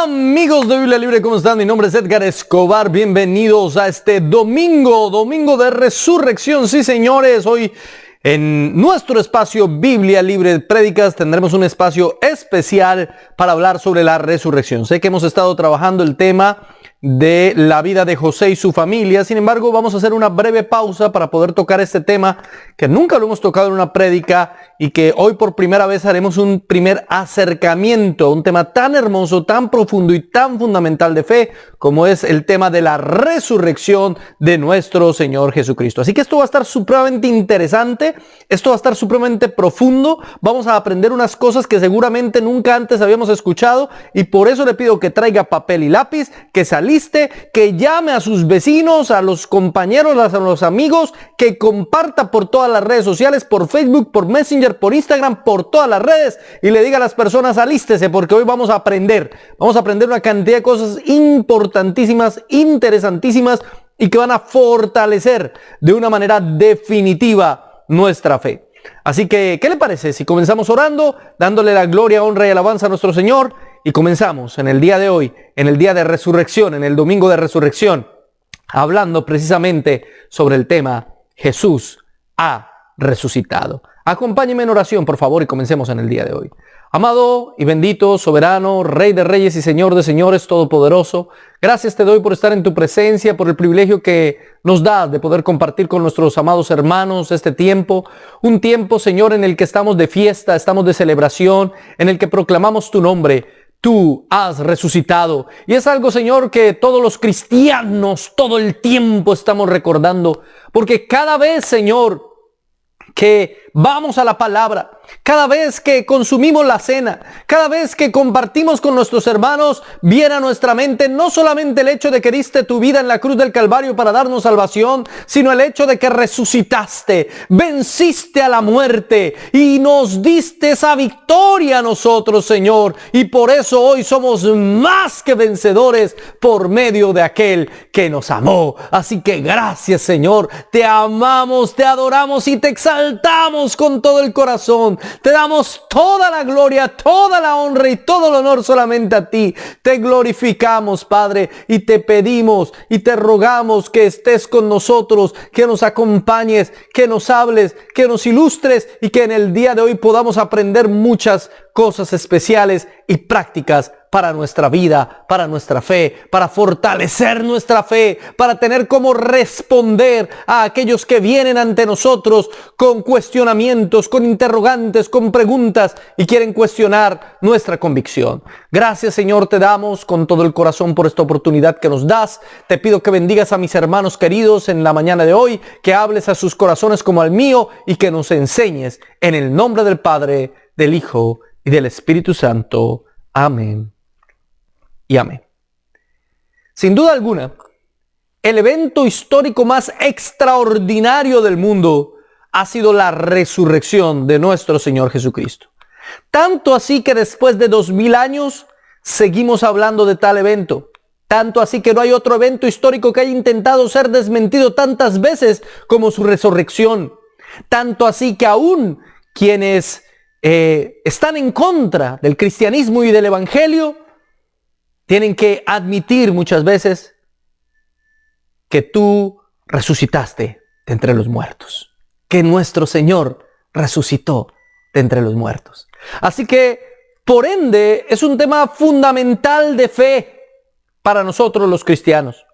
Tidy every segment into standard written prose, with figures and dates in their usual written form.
Amigos de Biblia Libre, ¿cómo están? Mi nombre es Edgar Escobar. Bienvenidos a este domingo de resurrección. Sí, señores, hoy en nuestro espacio Biblia Libre Prédicas tendremos un espacio especial para hablar sobre la resurrección. Sé que hemos estado trabajando el tema de la vida de José y su familia. Sin embargo, vamos a hacer una breve pausa para poder tocar este tema que nunca lo hemos tocado en una prédica y que hoy por primera vez haremos un primer acercamiento a un tema tan hermoso, tan profundo y tan fundamental de fe como es el tema de la resurrección de nuestro Señor Jesucristo. Así que esto va a estar supremamente interesante, esto va a estar supremamente profundo. Vamos a aprender unas cosas que seguramente nunca antes habíamos escuchado y por eso le pido que traiga papel y lápiz, que se aliste, que llame a sus vecinos, a los compañeros, a los amigos, que comparta por todas las redes sociales, por Facebook, por Messenger, por Instagram, por todas las redes y le diga a las personas: alístese porque hoy vamos a aprender una cantidad de cosas importantísimas, interesantísimas y que van a fortalecer de una manera definitiva nuestra fe. Así que, ¿qué le parece si comenzamos orando, dándole la gloria, honra y alabanza a nuestro Señor? Y comenzamos en el día de hoy, en el día de resurrección, en el domingo de resurrección, hablando precisamente sobre el tema Jesús ha resucitado. Acompáñeme en oración, por favor, y comencemos en el día de hoy. Amado y bendito, soberano, Rey de reyes y Señor de señores, todopoderoso, gracias te doy por estar en tu presencia, por el privilegio que nos das de poder compartir con nuestros amados hermanos este tiempo. Un tiempo, Señor, en el que estamos de fiesta, estamos de celebración, en el que proclamamos tu nombre. Tú has resucitado. Y es algo, Señor, que todos los cristianos todo el tiempo estamos recordando. Porque cada vez, Señor, que vamos a la palabra, cada vez que consumimos la cena, cada vez que compartimos con nuestros hermanos, viene a nuestra mente no solamente el hecho de que diste tu vida en la cruz del Calvario para darnos salvación, sino el hecho de que resucitaste, venciste a la muerte y nos diste esa victoria a nosotros, Señor. Y por eso hoy somos más que vencedores por medio de aquel que nos amó. Así que gracias, Señor. Te amamos, te adoramos y te exaltamos con todo el corazón. Te damos toda la gloria, toda la honra y todo el honor solamente a ti. Te glorificamos, Padre, y te pedimos y te rogamos que estés con nosotros, que nos acompañes, que nos hables, que nos ilustres y que en el día de hoy podamos aprender muchas cosas especiales y prácticas para nuestra vida, para nuestra fe, para fortalecer nuestra fe, para tener cómo responder a aquellos que vienen ante nosotros con cuestionamientos, con interrogantes, con preguntas y quieren cuestionar nuestra convicción. Gracias, Señor, te damos con todo el corazón por esta oportunidad que nos das. Te pido que bendigas a mis hermanos queridos en la mañana de hoy, que hables a sus corazones como al mío y que nos enseñes en el nombre del Padre, del Hijo y del Espíritu Santo. Amén y amén. Sin duda alguna, el evento histórico más extraordinario del mundo ha sido la resurrección de nuestro Señor Jesucristo. Tanto así que después de 2000 años seguimos hablando de tal evento. Tanto así que no hay otro evento histórico que haya intentado ser desmentido tantas veces como su resurrección. Tanto así que aún quienes están en contra del cristianismo y del evangelio tienen que admitir muchas veces que tú resucitaste de entre los muertos, que nuestro Señor resucitó de entre los muertos. Así que, por ende, es un tema fundamental de fe para nosotros los cristianos.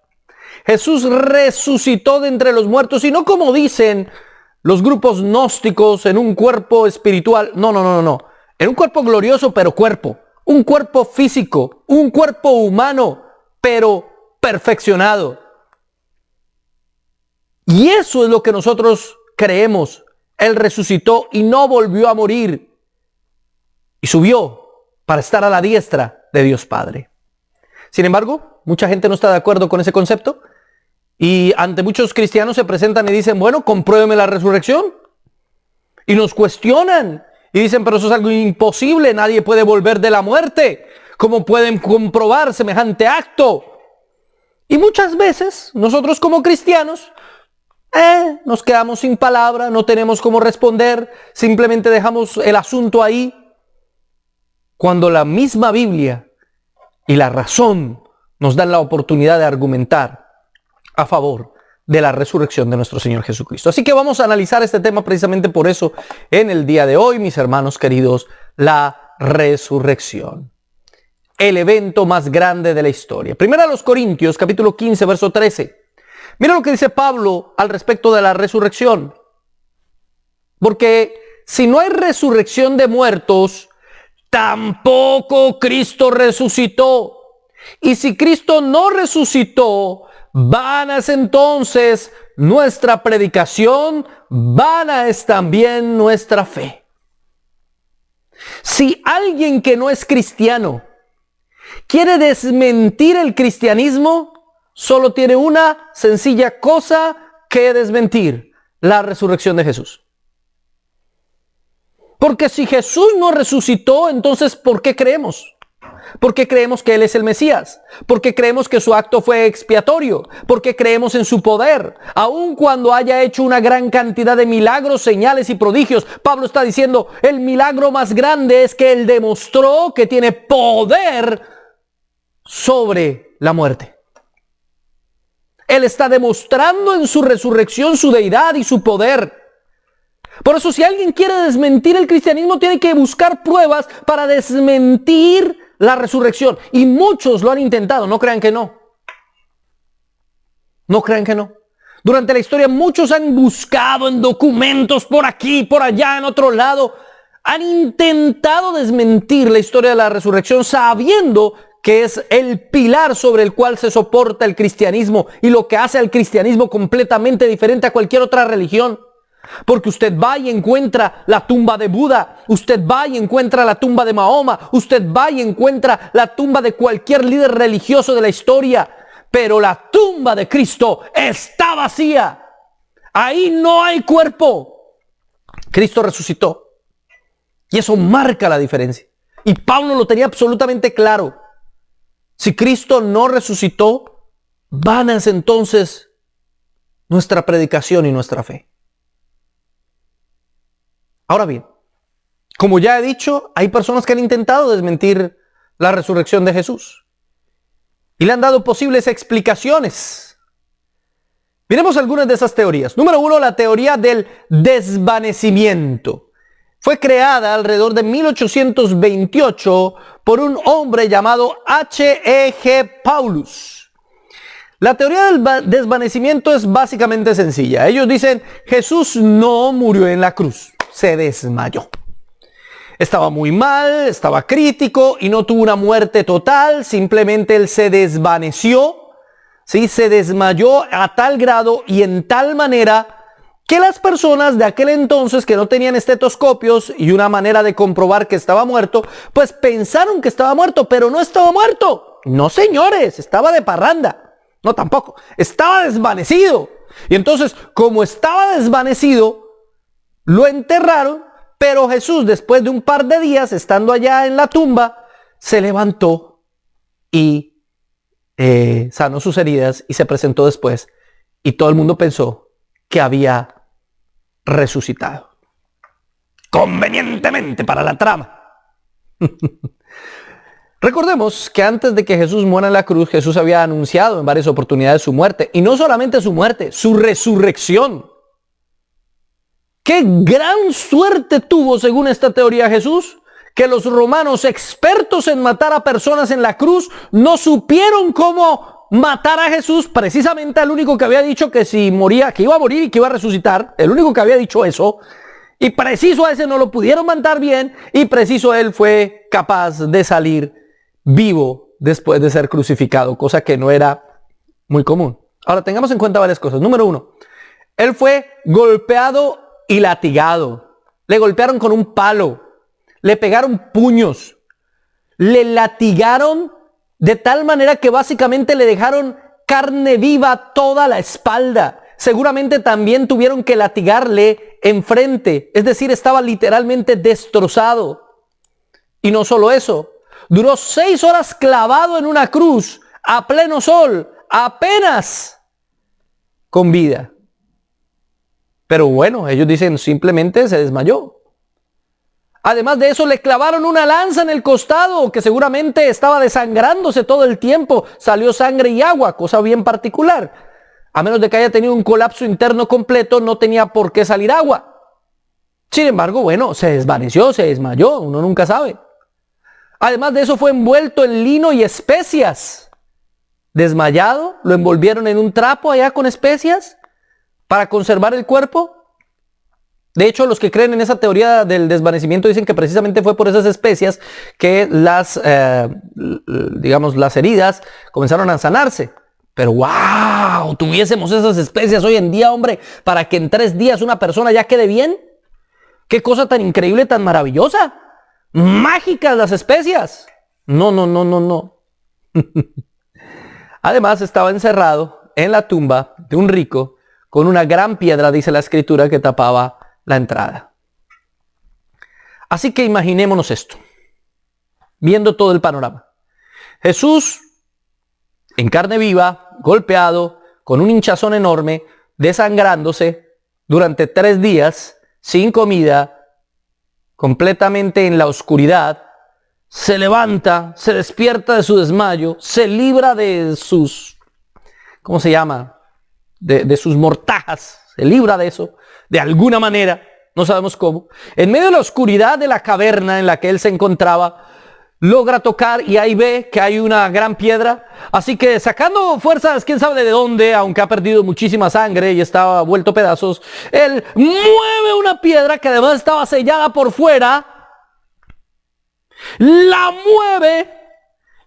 Jesús resucitó de entre los muertos y no como dicen los grupos gnósticos en un cuerpo espiritual. No. En un cuerpo glorioso, pero cuerpo. Un cuerpo físico, un cuerpo humano, pero perfeccionado. Y eso es lo que nosotros creemos. Él resucitó y no volvió a morir. Y subió para estar a la diestra de Dios Padre. Sin embargo, mucha gente no está de acuerdo con ese concepto. Y ante muchos cristianos se presentan y dicen: bueno, compruébeme la resurrección. Y nos cuestionan. Y dicen: pero eso es algo imposible, nadie puede volver de la muerte. ¿Cómo pueden comprobar semejante acto? Y muchas veces nosotros como cristianos nos quedamos sin palabra, no tenemos cómo responder, simplemente dejamos el asunto ahí. Cuando la misma Biblia y la razón nos dan la oportunidad de argumentar a favor de la resurrección de nuestro Señor Jesucristo. Así que vamos a analizar este tema precisamente por eso en el día de hoy, mis hermanos queridos, la resurrección. El evento más grande de la historia. Primera a los Corintios, capítulo 15, verso 13. Mira lo que dice Pablo al respecto de la resurrección. Porque si no hay resurrección de muertos, tampoco Cristo resucitó. Y si Cristo no resucitó, vana es entonces nuestra predicación, vana es también nuestra fe. Si alguien que no es cristiano quiere desmentir el cristianismo, solo tiene una sencilla cosa que desmentir: la resurrección de Jesús. Porque si Jesús no resucitó, entonces ¿por qué creemos? Porque creemos que Él es el Mesías, porque creemos que su acto fue expiatorio, porque creemos en su poder. Aun cuando haya hecho una gran cantidad de milagros, señales y prodigios, Pablo está diciendo, el milagro más grande es que Él demostró que tiene poder sobre la muerte. Él está demostrando en su resurrección su deidad y su poder. Por eso, si alguien quiere desmentir el cristianismo, tiene que buscar pruebas para desmentir la resurrección. Y muchos lo han intentado, no crean que no. No crean que no. Durante la historia muchos han buscado en documentos por aquí, por allá, en otro lado. Han intentado desmentir la historia de la resurrección sabiendo que es el pilar sobre el cual se soporta el cristianismo y lo que hace al cristianismo completamente diferente a cualquier otra religión. Porque usted va y encuentra la tumba de Buda, usted va y encuentra la tumba de Mahoma, usted va y encuentra la tumba de cualquier líder religioso de la historia, pero la tumba de Cristo está vacía. Ahí no hay cuerpo. Cristo resucitó. Y eso marca la diferencia. Y Pablo lo tenía absolutamente claro. Si Cristo no resucitó, vana es entonces nuestra predicación y nuestra fe. Ahora bien, como ya he dicho, hay personas que han intentado desmentir la resurrección de Jesús y le han dado posibles explicaciones. Miremos algunas de esas teorías. Número 1, la teoría del desvanecimiento. Fue creada alrededor de 1828 por un hombre llamado H.E.G. Paulus. La teoría del desvanecimiento es básicamente sencilla. Ellos dicen, Jesús no murió en la cruz. Se desmayó. Estaba muy mal, estaba crítico y no tuvo una muerte total, simplemente él se desvaneció, ¿sí? Se desmayó a tal grado y en tal manera que las personas de aquel entonces que no tenían estetoscopios y una manera de comprobar que estaba muerto, pues pensaron que estaba muerto, pero no estaba muerto. No, señores, estaba de parranda. No, tampoco. Estaba desvanecido. Y entonces, como estaba desvanecido, lo enterraron, pero Jesús, después de un par de días, estando allá en la tumba, se levantó y sanó sus heridas y se presentó después. Y todo el mundo pensó que había resucitado. Convenientemente para la trama. Recordemos que antes de que Jesús muera en la cruz, Jesús había anunciado en varias oportunidades su muerte. Y no solamente su muerte, su resurrección. ¡Qué gran suerte tuvo, según esta teoría, Jesús! Que los romanos, expertos en matar a personas en la cruz, no supieron cómo matar a Jesús, precisamente al único que había dicho que si moría, que iba a morir y que iba a resucitar, el único que había dicho eso, y preciso a ese no lo pudieron matar bien, y preciso él fue capaz de salir vivo después de ser crucificado, cosa que no era muy común. Ahora, tengamos en cuenta varias cosas. Número 1, él fue golpeado y latigado. Le golpearon con un palo, le pegaron puños, le latigaron de tal manera que básicamente le dejaron carne viva toda la espalda. Seguramente también tuvieron que latigarle enfrente, es decir, estaba literalmente destrozado. Y no solo eso, duró 6 horas clavado en una cruz, a pleno sol, apenas con vida. Pero bueno, ellos dicen simplemente se desmayó. Además de eso, le clavaron una lanza en el costado que seguramente estaba desangrándose todo el tiempo. Salió sangre y agua, cosa bien particular. A menos de que haya tenido un colapso interno completo, no tenía por qué salir agua. Sin embargo, bueno, se desvaneció, se desmayó, uno nunca sabe. Además de eso, fue envuelto en lino y especias. Desmayado, lo envolvieron en un trapo allá con especias para conservar el cuerpo. De hecho, los que creen en esa teoría del desvanecimiento dicen que precisamente fue por esas especias que las heridas comenzaron a sanarse. Pero wow, tuviésemos esas especias hoy en día, hombre, para que en 3 días una persona ya quede bien. Qué cosa tan increíble, tan maravillosa. Mágicas las especias. No. Además, estaba encerrado en la tumba de un rico con una gran piedra, dice la escritura, que tapaba la entrada. Así que imaginémonos esto, viendo todo el panorama. Jesús, en carne viva, golpeado, con un hinchazón enorme, desangrándose durante 3 días, sin comida, completamente en la oscuridad, se levanta, se despierta de su desmayo, se libra de sus, ¿cómo se llama? De sus mortajas, se libra de eso, de alguna manera, no sabemos cómo. En medio de la oscuridad de la caverna en la que él se encontraba, logra tocar y ahí ve que hay una gran piedra. Así que sacando fuerzas, quién sabe de dónde, aunque ha perdido muchísima sangre y estaba vuelto a pedazos, él mueve una piedra que además estaba sellada por fuera, la mueve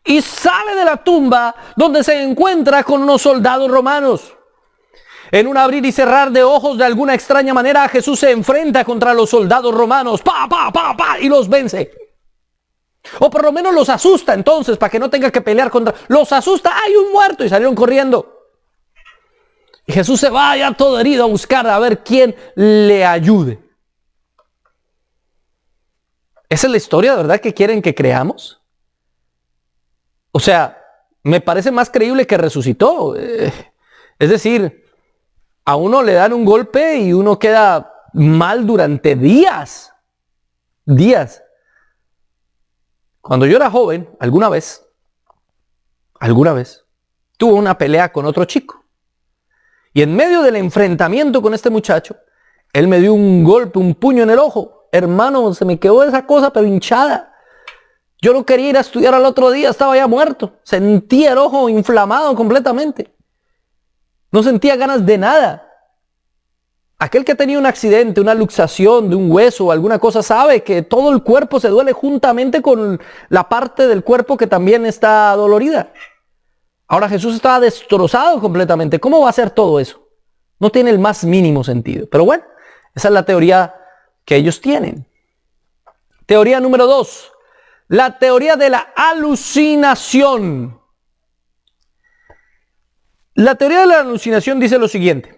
y sale de la tumba donde se encuentra con unos soldados romanos. En un abrir y cerrar de ojos, de alguna extraña manera, Jesús se enfrenta contra los soldados romanos, y los vence. O por lo menos los asusta entonces, para que no tenga que pelear contra... Los asusta, hay un muerto, y salieron corriendo. Y Jesús se va ya todo herido a buscar a ver quién le ayude. ¿Esa es la historia de verdad que quieren que creamos? O sea, me parece más creíble que resucitó. Es decir, a uno le dan un golpe y uno queda mal durante días. Cuando yo era joven, alguna vez, tuve una pelea con otro chico. Y en medio del enfrentamiento con este muchacho, él me dio un golpe, un puño en el ojo. Hermano, se me quedó esa cosa pero hinchada. Yo no quería ir a estudiar al otro día, estaba ya muerto. Sentía el ojo inflamado completamente. No sentía ganas de nada. Aquel que tenía un accidente, una luxación de un hueso o alguna cosa, sabe que todo el cuerpo se duele juntamente con la parte del cuerpo que también está dolorida. Ahora Jesús estaba destrozado completamente. ¿Cómo va a hacer todo eso? No tiene el más mínimo sentido. Pero bueno, esa es la teoría que ellos tienen. Teoría número 2. La teoría de la alucinación. La teoría de la alucinación dice lo siguiente.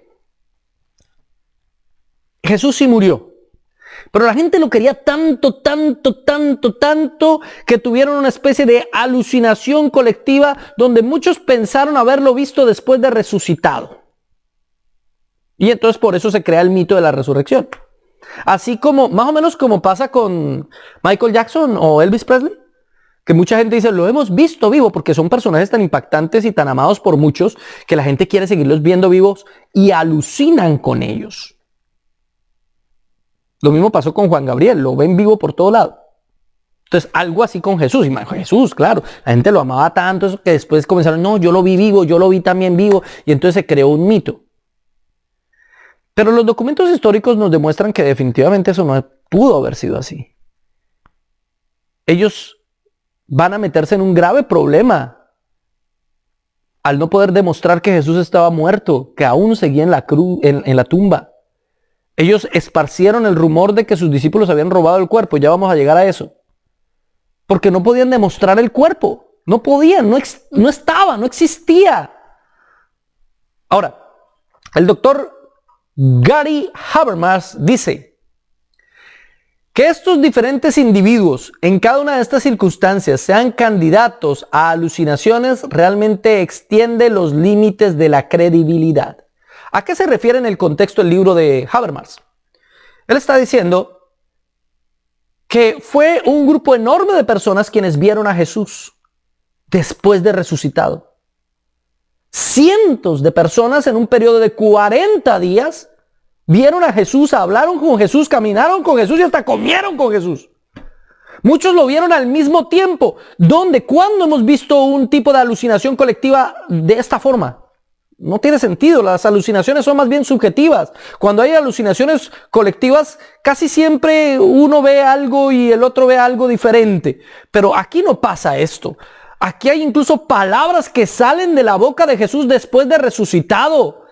Jesús sí murió, pero la gente lo quería tanto, que tuvieron una especie de alucinación colectiva donde muchos pensaron haberlo visto después de resucitado. Y entonces por eso se crea el mito de la resurrección. Así como, más o menos como pasa con Michael Jackson o Elvis Presley, que mucha gente dice, lo hemos visto vivo, porque son personajes tan impactantes y tan amados por muchos que la gente quiere seguirlos viendo vivos y alucinan con ellos. Lo mismo pasó con Juan Gabriel, lo ven vivo por todo lado. Entonces, algo así con Jesús. Y Jesús, claro, la gente lo amaba tanto, eso que después comenzaron, no, yo lo vi vivo, yo lo vi también vivo, y entonces se creó un mito. Pero los documentos históricos nos demuestran que definitivamente eso no pudo haber sido así. Ellos van a meterse en un grave problema al no poder demostrar que Jesús estaba muerto, que aún seguía en la cruz, en la tumba. Ellos esparcieron el rumor de que sus discípulos habían robado el cuerpo. Ya vamos a llegar a eso. Porque no podían demostrar el cuerpo. No podían, no estaba, no existía. Ahora, el doctor Gary Habermas dice que estos diferentes individuos en cada una de estas circunstancias sean candidatos a alucinaciones realmente extiende los límites de la credibilidad. ¿A qué se refiere en el contexto del libro de Habermas? Él está diciendo que fue un grupo enorme de personas quienes vieron a Jesús después de resucitado. Cientos de personas en un periodo de 40 días vieron a Jesús, hablaron con Jesús, caminaron con Jesús y hasta comieron con Jesús. Muchos lo vieron al mismo tiempo. ¿Dónde? ¿Cuándo hemos visto un tipo de alucinación colectiva de esta forma? No tiene sentido. Las alucinaciones son más bien subjetivas. Cuando hay alucinaciones colectivas, casi siempre uno ve algo y el otro ve algo diferente. Pero aquí no pasa esto. Aquí hay incluso palabras que salen de la boca de Jesús después de resucitado,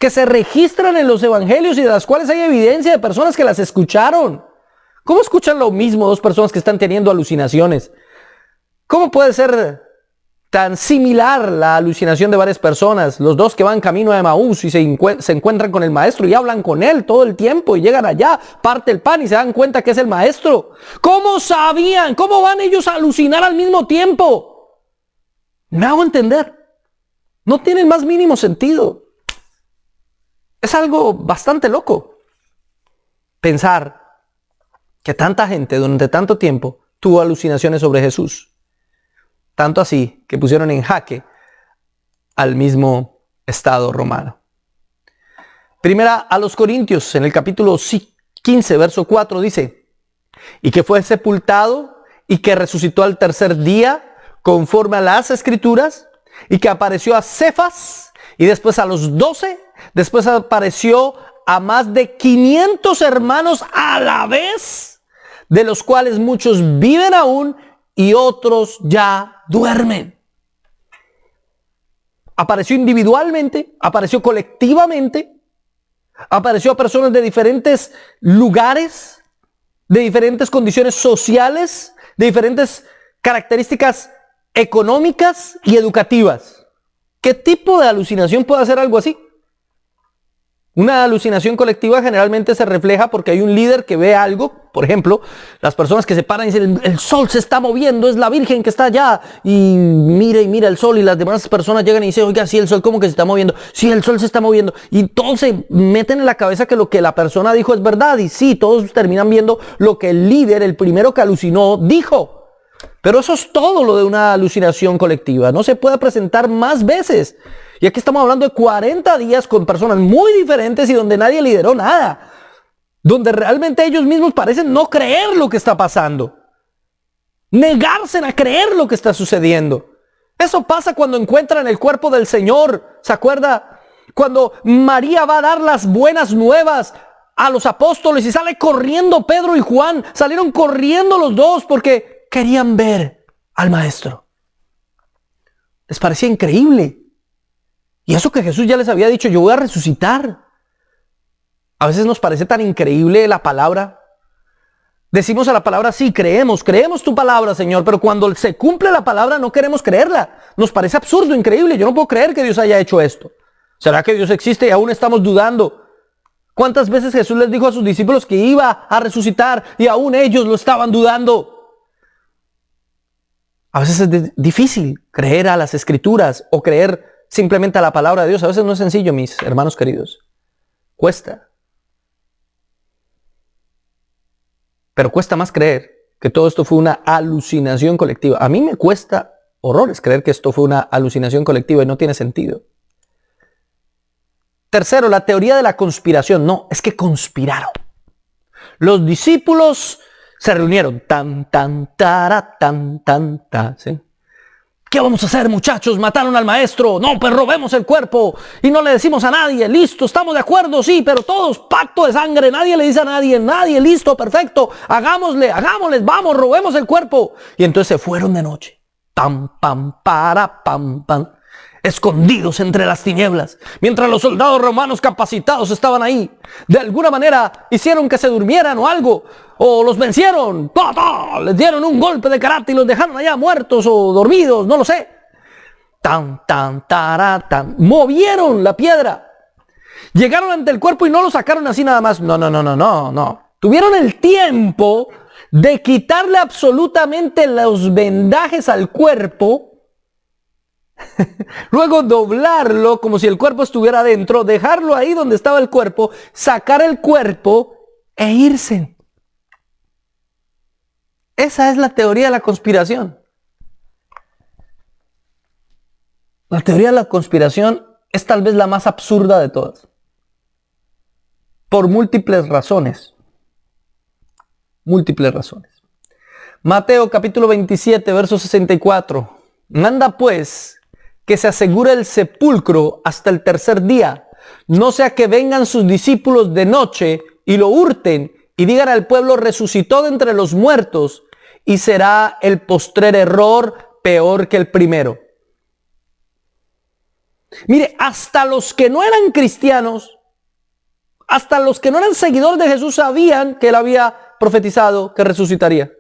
que se registran en los evangelios y de las cuales hay evidencia de personas que las escucharon. ¿Cómo escuchan lo mismo dos personas que están teniendo alucinaciones? ¿Cómo puede ser tan similar la alucinación de varias personas? Los dos que van camino a Emaús y se encuentran con el maestro y hablan con él todo el tiempo y llegan allá, parte el pan y se dan cuenta que es el maestro. ¿Cómo sabían? ¿Cómo van ellos a alucinar al mismo tiempo? Me hago entender. No tiene el más mínimo sentido. Es algo bastante loco pensar que tanta gente durante tanto tiempo tuvo alucinaciones sobre Jesús. Tanto así que pusieron en jaque al mismo Estado romano. Primera a los Corintios, en el capítulo 15, verso 4, dice: y que fue sepultado y que resucitó al tercer día conforme a las Escrituras, y que apareció a Cefas y después a los 12, después apareció a más de 500 hermanos a la vez, de los cuales muchos viven aún y otros ya duermen. Apareció individualmente, apareció colectivamente, apareció a personas de diferentes lugares, de diferentes condiciones sociales, de diferentes características económicas y educativas. ¿Qué tipo de alucinación puede hacer algo así? Una alucinación colectiva generalmente se refleja porque hay un líder que ve algo. Por ejemplo, las personas que se paran y dicen: el sol se está moviendo, es la Virgen que está allá, y mira el sol, y las demás personas llegan y dicen: oiga, sí, el sol como que se está moviendo, sí, el sol se está moviendo, y todos se meten en la cabeza que lo que la persona dijo es verdad, y sí, todos terminan viendo lo que el líder, el primero que alucinó, dijo. Pero eso es todo lo de una alucinación colectiva. No se puede presentar más veces. Y aquí estamos hablando de 40 días con personas muy diferentes y donde nadie lideró nada. Donde realmente ellos mismos parecen no creer lo que está pasando. Negarse a creer lo que está sucediendo. Eso pasa cuando encuentran el cuerpo del Señor. ¿Se acuerda? Cuando María va a dar las buenas nuevas a los apóstoles y sale corriendo Pedro y Juan. Salieron corriendo los dos porque querían ver al maestro. Les parecía increíble. Y eso que Jesús ya les había dicho: yo voy a resucitar. A veces nos parece tan increíble la palabra. Decimos a la palabra: sí, creemos tu palabra, Señor. Pero cuando se cumple la palabra no queremos creerla. Nos parece absurdo, increíble. Yo no puedo creer que Dios haya hecho esto. ¿Será que Dios existe y aún estamos dudando? ¿Cuántas veces Jesús les dijo a sus discípulos que iba a resucitar y aún ellos lo estaban dudando? A veces es difícil creer a las Escrituras o creer simplemente a la palabra de Dios. A veces no es sencillo, mis hermanos queridos. Cuesta. Pero cuesta más creer que todo esto fue una alucinación colectiva. A mí me cuesta horrores creer que esto fue una alucinación colectiva y no tiene sentido. Tercero, la teoría de la conspiración. No, es que conspiraron. Los discípulos se reunieron. ¿Sí? ¿Qué vamos a hacer, muchachos? Mataron al maestro. No, pues robemos el cuerpo y no le decimos a nadie. Listo, estamos de acuerdo, sí, pero todos pacto de sangre. Nadie le dice a nadie, listo, perfecto. Hagámosles, vamos, robemos el cuerpo. Y entonces se fueron de noche. Escondidos entre las tinieblas, mientras los soldados romanos capacitados estaban ahí. De alguna manera hicieron que se durmieran o algo, o los vencieron, les dieron un golpe de karate y los dejaron allá muertos o dormidos, no lo sé. Movieron la piedra, llegaron ante el cuerpo y no lo sacaron así nada más. No. Tuvieron el tiempo de quitarle absolutamente los vendajes al cuerpo. Luego doblarlo como si el cuerpo estuviera adentro, dejarlo ahí donde estaba el cuerpo, sacar el cuerpo e irse. Esa es la teoría de la conspiración. La teoría de la conspiración es tal vez la más absurda de todas. Por múltiples razones. Múltiples razones. Mateo capítulo 27, verso 64. Manda pues que se asegure el sepulcro hasta el tercer día. No sea que vengan sus discípulos de noche y lo hurten y digan al pueblo: resucitó de entre los muertos, y será el postrer error peor que el primero. Mire, hasta los que no eran cristianos, hasta los que no eran seguidores de Jesús, sabían que él había profetizado que resucitaría.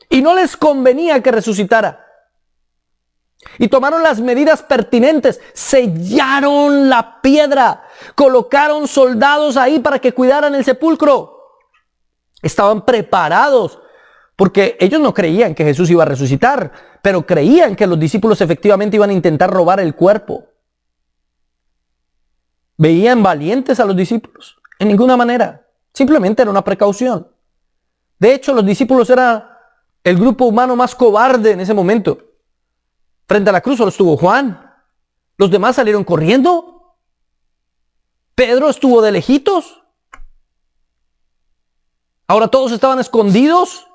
Y no les convenía que resucitara. Y tomaron las medidas pertinentes, sellaron la piedra, colocaron soldados ahí para que cuidaran el sepulcro. Estaban preparados, porque ellos no creían que Jesús iba a resucitar, pero creían que los discípulos efectivamente iban a intentar robar el cuerpo. ¿Veían valientes a los discípulos? En ninguna manera. Simplemente era una precaución. De hecho, los discípulos eran el grupo humano más cobarde en ese momento. Frente a la cruz solo estuvo Juan. Los demás salieron corriendo. Pedro estuvo de lejitos. Ahora todos estaban escondidos.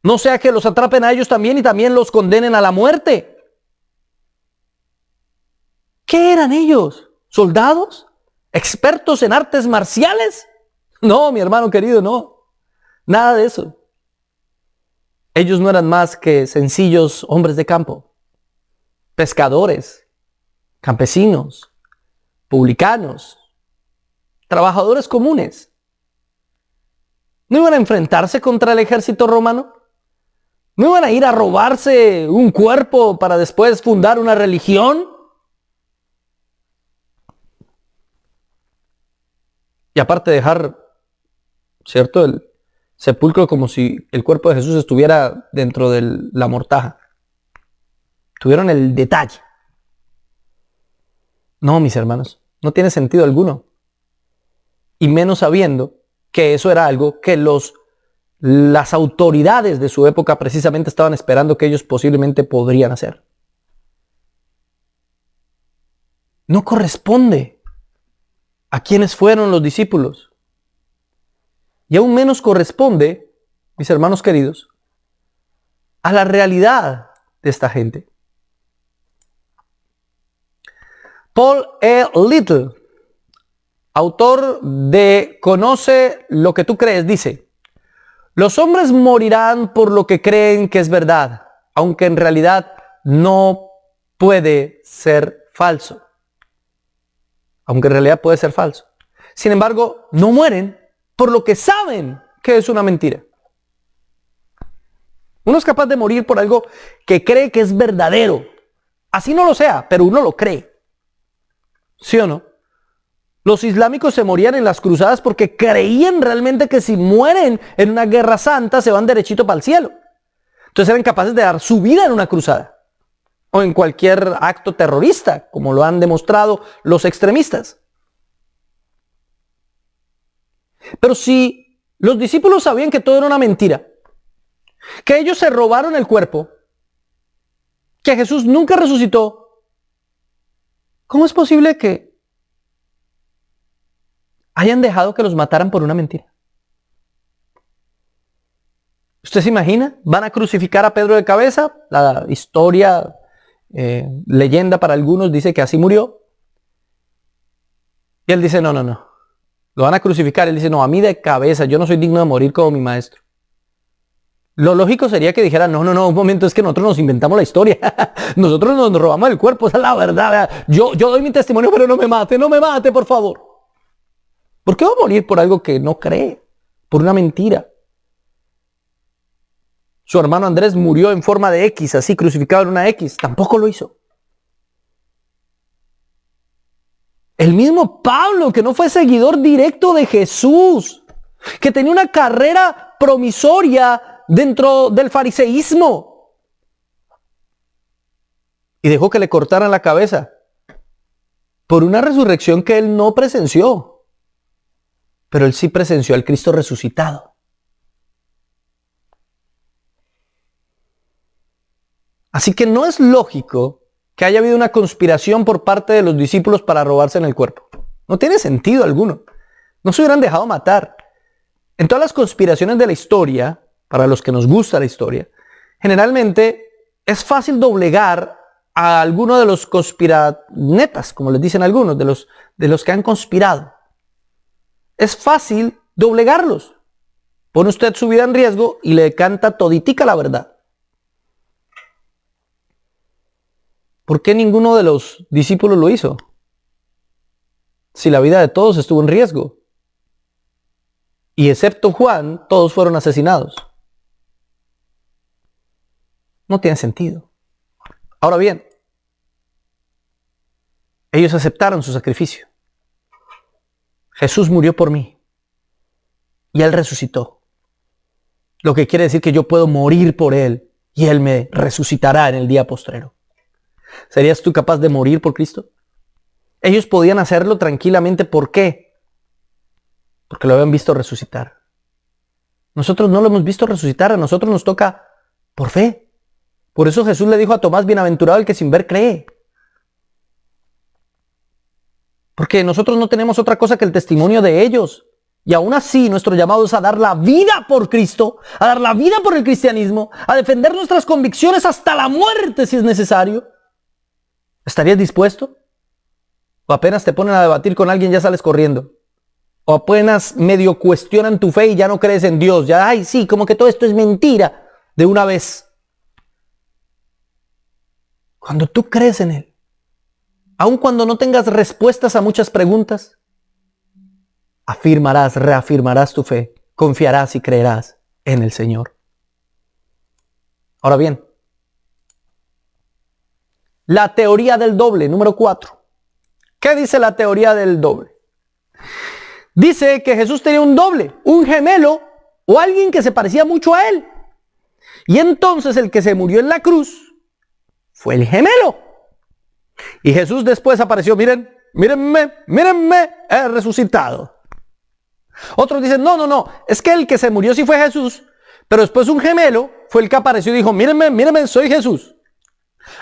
No sea que los atrapen a ellos también y también los condenen a la muerte. ¿Qué eran ellos? ¿Soldados? ¿Expertos en artes marciales? No, mi hermano querido, no. Nada de eso. Ellos no eran más que sencillos hombres de campo, pescadores, campesinos, publicanos, trabajadores comunes. ¿No iban a enfrentarse contra el ejército romano? ¿No iban a ir a robarse un cuerpo para después fundar una religión? Y aparte dejar, ¿cierto?, el sepulcro como si el cuerpo de Jesús estuviera dentro de la mortaja. Tuvieron el detalle. No, mis hermanos, no tiene sentido alguno. Y menos sabiendo que eso era algo que las autoridades de su época precisamente estaban esperando que ellos posiblemente podrían hacer. No corresponde a quienes fueron los discípulos. Y aún menos corresponde, mis hermanos queridos, a la realidad de esta gente. Paul E. Little, autor de Conoce lo que tú crees, dice: los hombres morirán por lo que creen que es verdad, aunque en realidad no puede ser falso. Aunque en realidad puede ser falso. Sin embargo, no mueren por lo que saben que es una mentira. Uno es capaz de morir por algo que cree que es verdadero. Así no lo sea, pero uno lo cree. ¿Sí o no? Los islámicos se morían en las cruzadas porque creían realmente que si mueren en una guerra santa se van derechito para el cielo. Entonces eran capaces de dar su vida en una cruzada. O en cualquier acto terrorista, como lo han demostrado los extremistas. Pero si los discípulos sabían que todo era una mentira, que ellos se robaron el cuerpo, que Jesús nunca resucitó, ¿cómo es posible que hayan dejado que los mataran por una mentira? ¿Usted se imagina? Van a crucificar a Pedro de cabeza. La historia, leyenda para algunos, dice que así murió. Y él dice: no. Lo van a crucificar. Él dice: no, a mí de cabeza, yo no soy digno de morir como mi maestro. Lo lógico sería que dijera: no, un momento, es que nosotros nos inventamos la historia. Nosotros nos robamos el cuerpo, esa es la verdad. Yo doy mi testimonio, pero no me mate, por favor. ¿Por qué va a morir por algo que no cree? Por una mentira. Su hermano Andrés murió en forma de X, así crucificado en una X. Tampoco lo hizo. El mismo Pablo, que no fue seguidor directo de Jesús, que tenía una carrera promisoria dentro del fariseísmo, y dejó que le cortaran la cabeza por una resurrección que él no presenció, pero él sí presenció al Cristo resucitado. Así que no es lógico que haya habido una conspiración por parte de los discípulos para robarse en el cuerpo. No tiene sentido alguno. No se hubieran dejado matar. En todas las conspiraciones de la historia, para los que nos gusta la historia, generalmente es fácil doblegar a alguno de los conspiranetas, como les dicen algunos, de los que han conspirado. Es fácil doblegarlos. Pone usted su vida en riesgo y le canta toditica la verdad. ¿Por qué ninguno de los discípulos lo hizo? Si la vida de todos estuvo en riesgo. Y excepto Juan, todos fueron asesinados. No tiene sentido. Ahora bien, ellos aceptaron su sacrificio. Jesús murió por mí. Y Él resucitó. Lo que quiere decir que yo puedo morir por Él. Y Él me resucitará en el día postrero. ¿Serías tú capaz de morir por Cristo? Ellos podían hacerlo tranquilamente. ¿Por qué? Porque lo habían visto resucitar. Nosotros no lo hemos visto resucitar. A nosotros nos toca por fe. Por eso Jesús le dijo a Tomás, bienaventurado el que sin ver cree. Porque nosotros no tenemos otra cosa que el testimonio de ellos. Y aún así nuestro llamado es a dar la vida por Cristo, a dar la vida por el cristianismo, a defender nuestras convicciones hasta la muerte si es necesario. ¿Estarías dispuesto? ¿O apenas te ponen a debatir con alguien ya sales corriendo? ¿O apenas medio cuestionan tu fe y ya no crees en Dios? Ya, ay sí, como que todo esto es mentira de una vez. Cuando tú crees en Él, aun cuando no tengas respuestas a muchas preguntas, afirmarás, reafirmarás tu fe, confiarás y creerás en el Señor. Ahora bien, la teoría del doble, número 4. ¿Qué dice la teoría del doble? Dice que Jesús tenía un doble, un gemelo o alguien que se parecía mucho a Él. Y entonces el que se murió en la cruz fue el gemelo. Y Jesús después apareció, mírenme, he resucitado. Otros dicen, no, es que el que se murió sí fue Jesús, pero después un gemelo fue el que apareció y dijo, mírenme, soy Jesús.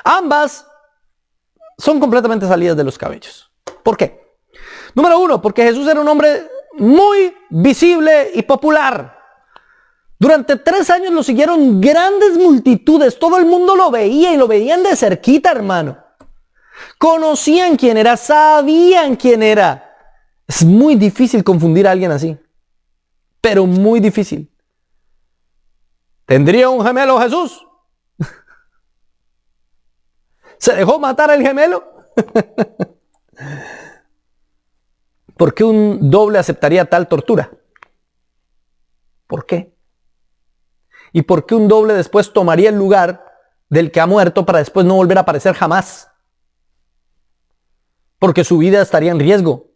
Ambas son completamente salidas de los cabellos. ¿Por qué? Número 1, porque Jesús era un hombre muy visible y popular. Durante 3 años lo siguieron grandes multitudes, todo el mundo lo veía y lo veían de cerquita, hermano. Conocían quién era, sabían quién era. Es muy difícil confundir a alguien así, pero muy difícil. ¿Tendría un gemelo Jesús? ¿Se dejó matar el gemelo? ¿Por qué un doble aceptaría tal tortura? ¿Por qué? ¿Y por qué un doble después tomaría el lugar del que ha muerto para después no volver a aparecer jamás? Porque su vida estaría en riesgo.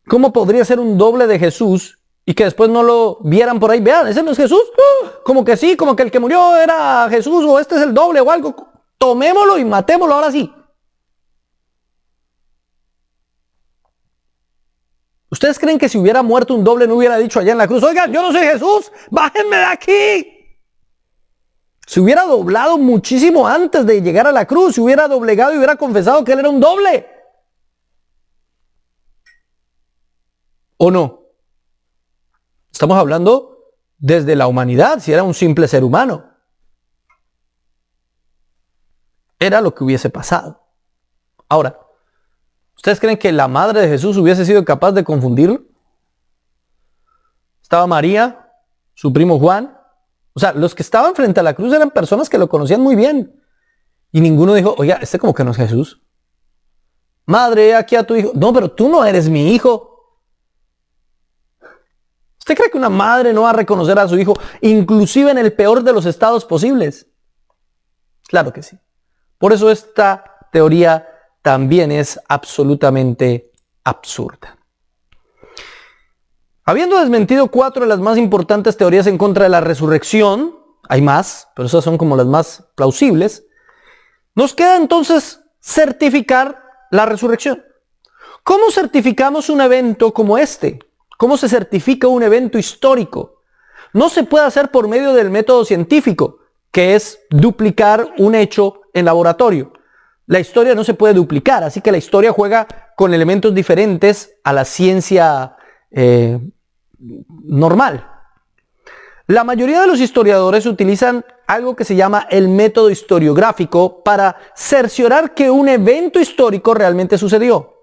¿Cómo podría ser un doble de Jesús y que después no lo vieran por ahí? Vean, ¿ese no es Jesús? Como que sí, como que el que murió era Jesús o este es el doble o algo. Tomémoslo y matémoslo ahora sí. ¿Ustedes creen que si hubiera muerto un doble no hubiera dicho allá en la cruz, oigan, yo no soy Jesús, bájenme de aquí? Se hubiera doblado muchísimo antes de llegar a la cruz, se hubiera doblegado y hubiera confesado que él era un doble. ¿O no? Estamos hablando desde la humanidad, si era un simple ser humano. Era lo que hubiese pasado. Ahora, ¿ustedes creen que la madre de Jesús hubiese sido capaz de confundirlo? Estaba María, su primo Juan. O sea, los que estaban frente a la cruz eran personas que lo conocían muy bien. Y ninguno dijo, oiga, este como que no es Jesús. Madre, aquí a tu hijo. No, pero tú no eres mi hijo. ¿Usted cree que una madre no va a reconocer a su hijo, inclusive en el peor de los estados posibles? Claro que sí. Por eso esta teoría también es absolutamente absurda. Habiendo desmentido 4 de las más importantes teorías en contra de la resurrección, hay más, pero esas son como las más plausibles, nos queda entonces certificar la resurrección. ¿Cómo certificamos un evento como este? ¿Cómo se certifica un evento histórico? No se puede hacer por medio del método científico. que es duplicar un hecho en laboratorio. La historia no se puede duplicar, así que la historia juega con elementos diferentes a la ciencia normal. La mayoría de los historiadores utilizan algo que se llama el método historiográfico para cerciorar que un evento histórico realmente sucedió.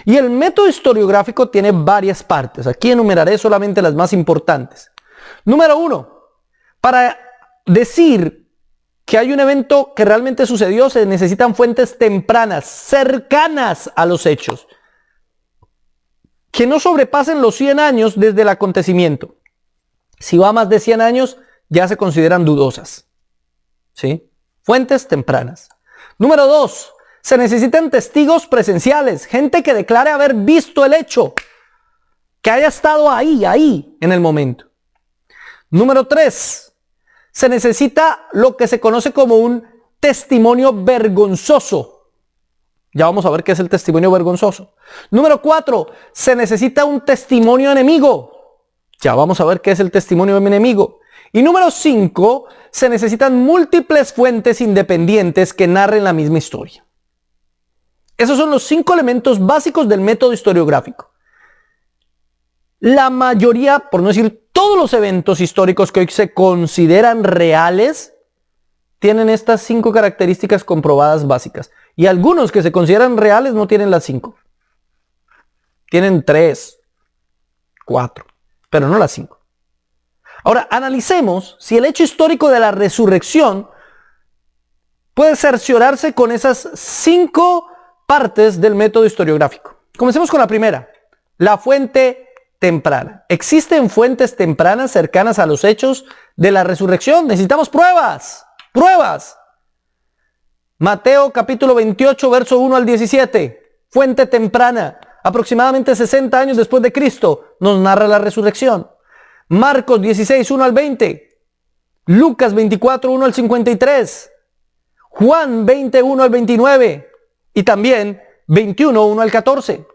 Y el método historiográfico tiene varias partes. Aquí enumeraré solamente las más importantes. Número 1. Para decir que hay un evento que realmente sucedió, se necesitan fuentes tempranas, cercanas a los hechos, que no sobrepasen los 100 años desde el acontecimiento. Si va a más de 100 años, ya se consideran dudosas. ¿Sí? Fuentes tempranas. Número 2. Se necesitan testigos presenciales, gente que declare haber visto el hecho, que haya estado ahí, en el momento. Número 3. Se necesita lo que se conoce como un testimonio vergonzoso. Ya vamos a ver qué es el testimonio vergonzoso. Número 4. Se necesita un testimonio enemigo. Ya vamos a ver qué es el testimonio enemigo. Y número 5. Se necesitan múltiples fuentes independientes que narren la misma historia. Esos son los 5 elementos básicos del método historiográfico. La mayoría, por no decir todos los eventos históricos que hoy se consideran reales, tienen estas 5 características comprobadas básicas. Y algunos que se consideran reales no tienen las 5. Tienen 3, 4, pero no las 5. Ahora, analicemos si el hecho histórico de la resurrección puede cerciorarse con esas 5 partes del método historiográfico. Comencemos con la primera, la fuente temprana. ¿Existen fuentes tempranas cercanas a los hechos de la resurrección? Necesitamos pruebas. ¡Pruebas! Mateo capítulo 28, verso 1 al 17. Fuente temprana. Aproximadamente 60 años después de Cristo nos narra la resurrección. Marcos 16, 1 al 20. Lucas 24, 1 al 53. Juan 20, 1 al 29. Y también 21, 1 al 14.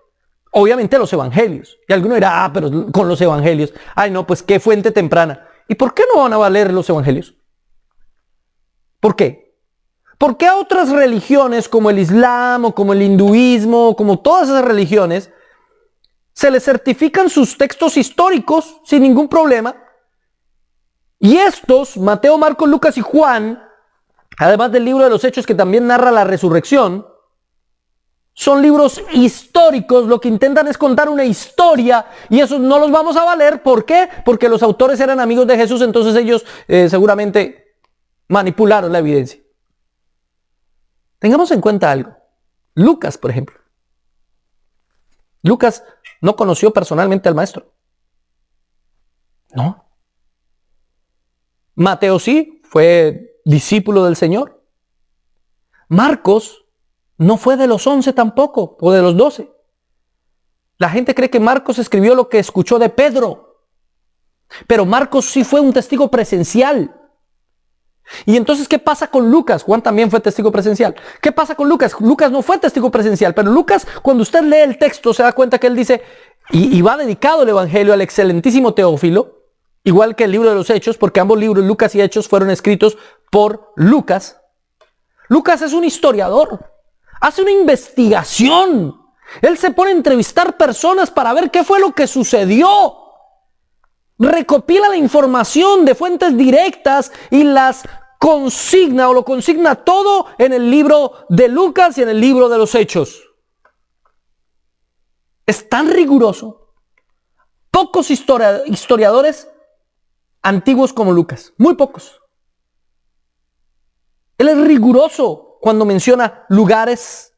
Obviamente los evangelios. Y alguno dirá, pero con los evangelios. Ay no, pues qué fuente temprana. ¿Y por qué no van a valer los evangelios? ¿Por qué? ¿Por qué a otras religiones como el Islam o como el hinduismo, como todas esas religiones, se les certifican sus textos históricos sin ningún problema? Y estos, Mateo, Marcos, Lucas y Juan, además del libro de los Hechos que también narra la resurrección, son libros históricos, lo que intentan es contar una historia y esos no los vamos a valer. ¿Por qué? Porque los autores eran amigos de Jesús, entonces ellos seguramente manipularon la evidencia. Tengamos en cuenta algo. Lucas, por ejemplo. Lucas no conoció personalmente al maestro. No. Mateo sí, fue discípulo del Señor. Marcos no fue de los 11 tampoco, o de los 12. La gente cree que Marcos escribió lo que escuchó de Pedro. Pero Marcos sí fue un testigo presencial. Y entonces, ¿qué pasa con Lucas? Juan también fue testigo presencial. ¿Qué pasa con Lucas? Lucas no fue testigo presencial, pero Lucas, cuando usted lee el texto, se da cuenta que él dice, y va dedicado el evangelio al excelentísimo Teófilo, igual que el libro de los Hechos, porque ambos libros, Lucas y Hechos, fueron escritos por Lucas. Lucas es un historiador. Hace una investigación. Él se pone a entrevistar personas para ver qué fue lo que sucedió. Recopila la información de fuentes directas y las consigna o lo consigna todo en el libro de Lucas y en el libro de los Hechos. Es tan riguroso. Pocos historiadores antiguos como Lucas. Muy pocos. Él es riguroso cuando menciona lugares,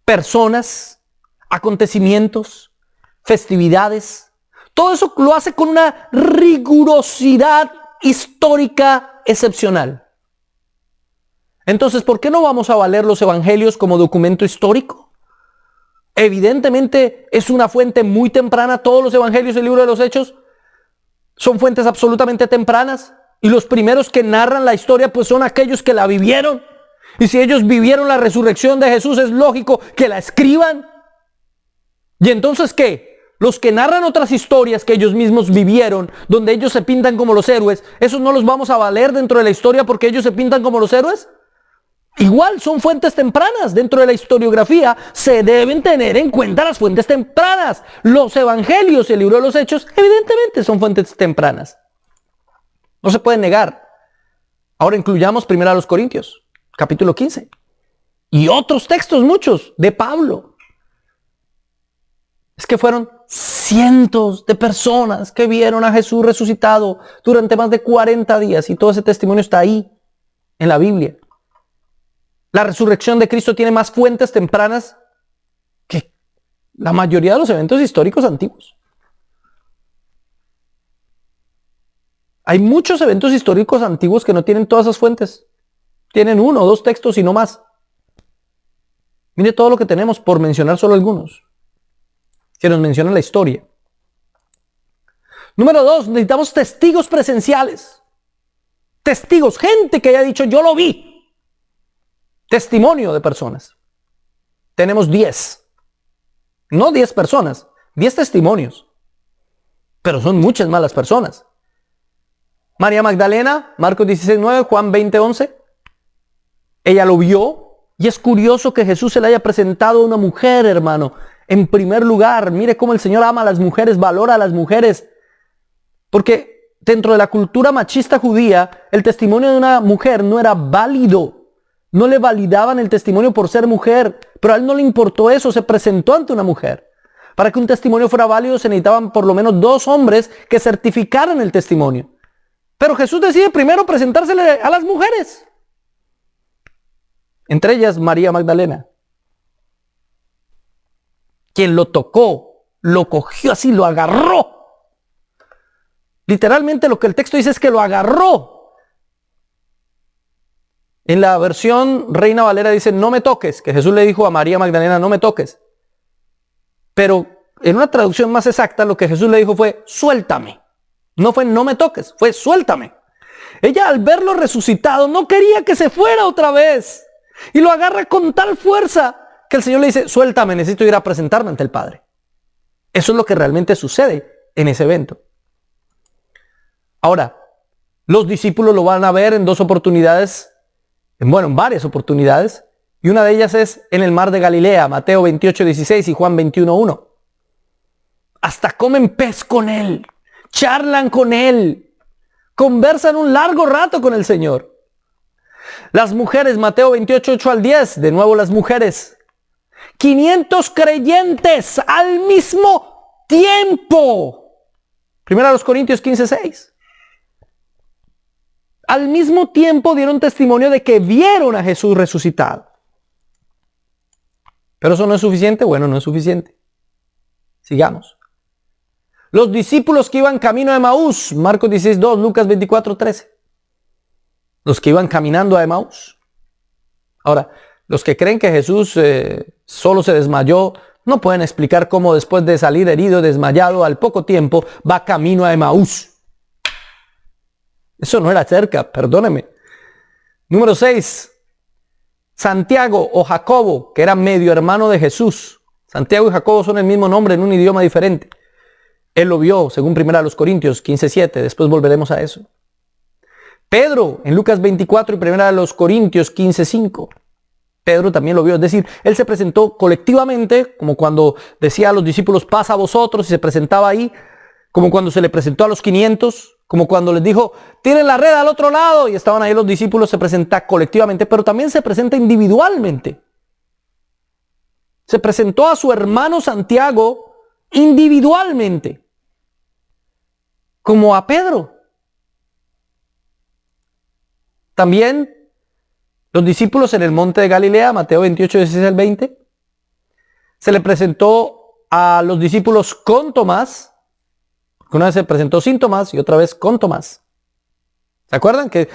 personas, acontecimientos, festividades. Todo eso lo hace con una rigurosidad histórica excepcional. Entonces, ¿por qué no vamos a valer los evangelios como documento histórico? Evidentemente es una fuente muy temprana. Todos los evangelios del libro de los Hechos son fuentes absolutamente tempranas. Y los primeros que narran la historia pues son aquellos que la vivieron. Y si ellos vivieron la resurrección de Jesús, es lógico que la escriban. ¿Y entonces qué? Los que narran otras historias que ellos mismos vivieron, donde ellos se pintan como los héroes, ¿esos no los vamos a valer dentro de la historia porque ellos se pintan como los héroes? Igual son fuentes tempranas. Dentro de la historiografía se deben tener en cuenta las fuentes tempranas. Los evangelios y el libro de los Hechos evidentemente son fuentes tempranas. No se puede negar. Ahora incluyamos primero a los Corintios, capítulo 15. Y otros textos, muchos, de Pablo. Es que fueron cientos de personas que vieron a Jesús resucitado durante más de 40 días. Y todo ese testimonio está ahí, en la Biblia. La resurrección de Cristo tiene más fuentes tempranas que la mayoría de los eventos históricos antiguos. Hay muchos eventos históricos antiguos que no tienen todas esas fuentes. Tienen 1 o 2 textos y no más. Mire todo lo que tenemos, por mencionar solo algunos, que nos menciona la historia. Número 2, necesitamos testigos presenciales. Testigos, gente que haya dicho yo lo vi. Testimonio de personas. Tenemos 10. No 10 personas, 10 testimonios. Pero son muchas malas personas. María Magdalena, Marcos 16:9, Juan 20:11. Ella lo vio y es curioso que Jesús se le haya presentado a una mujer, hermano. En primer lugar, mire cómo el Señor ama a las mujeres, valora a las mujeres. Porque dentro de la cultura machista judía, el testimonio de una mujer no era válido. No le validaban el testimonio por ser mujer, pero a él no le importó eso, se presentó ante una mujer. Para que un testimonio fuera válido se necesitaban por lo menos 2 hombres que certificaran el testimonio. Pero Jesús decide primero presentársele a las mujeres. Entre ellas María Magdalena. Quien lo tocó, lo cogió así, lo agarró. Literalmente lo que el texto dice es que lo agarró. En la versión Reina Valera dice, no me toques, que Jesús le dijo a María Magdalena, no me toques. Pero en una traducción más exacta, lo que Jesús le dijo fue, suéltame. No fue, no me toques, fue, suéltame. Ella al verlo resucitado no quería que se fuera otra vez. Y lo agarra con tal fuerza que el Señor le dice, suéltame, necesito ir a presentarme ante el Padre. Eso es lo que realmente sucede en ese evento. Ahora, los discípulos lo van a ver en 2 oportunidades. Bueno, en varias oportunidades, y una de ellas es en el mar de Galilea, Mateo 28:16 y Juan 21:1. Hasta comen pez con él, charlan con él, conversan un largo rato con el Señor. Las mujeres, Mateo 28:8 al 10, de nuevo las mujeres. 500 creyentes al mismo tiempo. Primero a los Corintios 15:6. Al mismo tiempo dieron testimonio de que vieron a Jesús resucitado. ¿Pero eso no es suficiente? Bueno, no es suficiente. Sigamos. Los discípulos que iban camino a Emaús, Marcos 16:2, Lucas 24:13. Los que iban caminando a Emaús. Ahora, los que creen que Jesús solo se desmayó, no pueden explicar cómo después de salir herido, desmayado, al poco tiempo, va camino a Emaús. Eso no era cerca, perdóneme. Número 6. Santiago o Jacobo, que era medio hermano de Jesús. Santiago y Jacobo son el mismo nombre en un idioma diferente. Él lo vio, según 1 Corintios 15:7. Después volveremos a eso. Pedro, en Lucas 24 y 1 Corintios 15:5. Pedro también lo vio. Es decir, él se presentó colectivamente, como cuando decía a los discípulos, pasa a vosotros, y se presentaba ahí, como cuando se le presentó a los 500, como cuando les dijo, tiren la red al otro lado, y estaban ahí los discípulos. Se presenta colectivamente, pero también se presenta individualmente. Se presentó a su hermano Santiago individualmente, como a Pedro. También los discípulos en el monte de Galilea, Mateo 28:16 al 20, se le presentó a los discípulos con Tomás. Una vez se presentó sin Tomás y otra vez con Tomás. ¿Se acuerdan? Que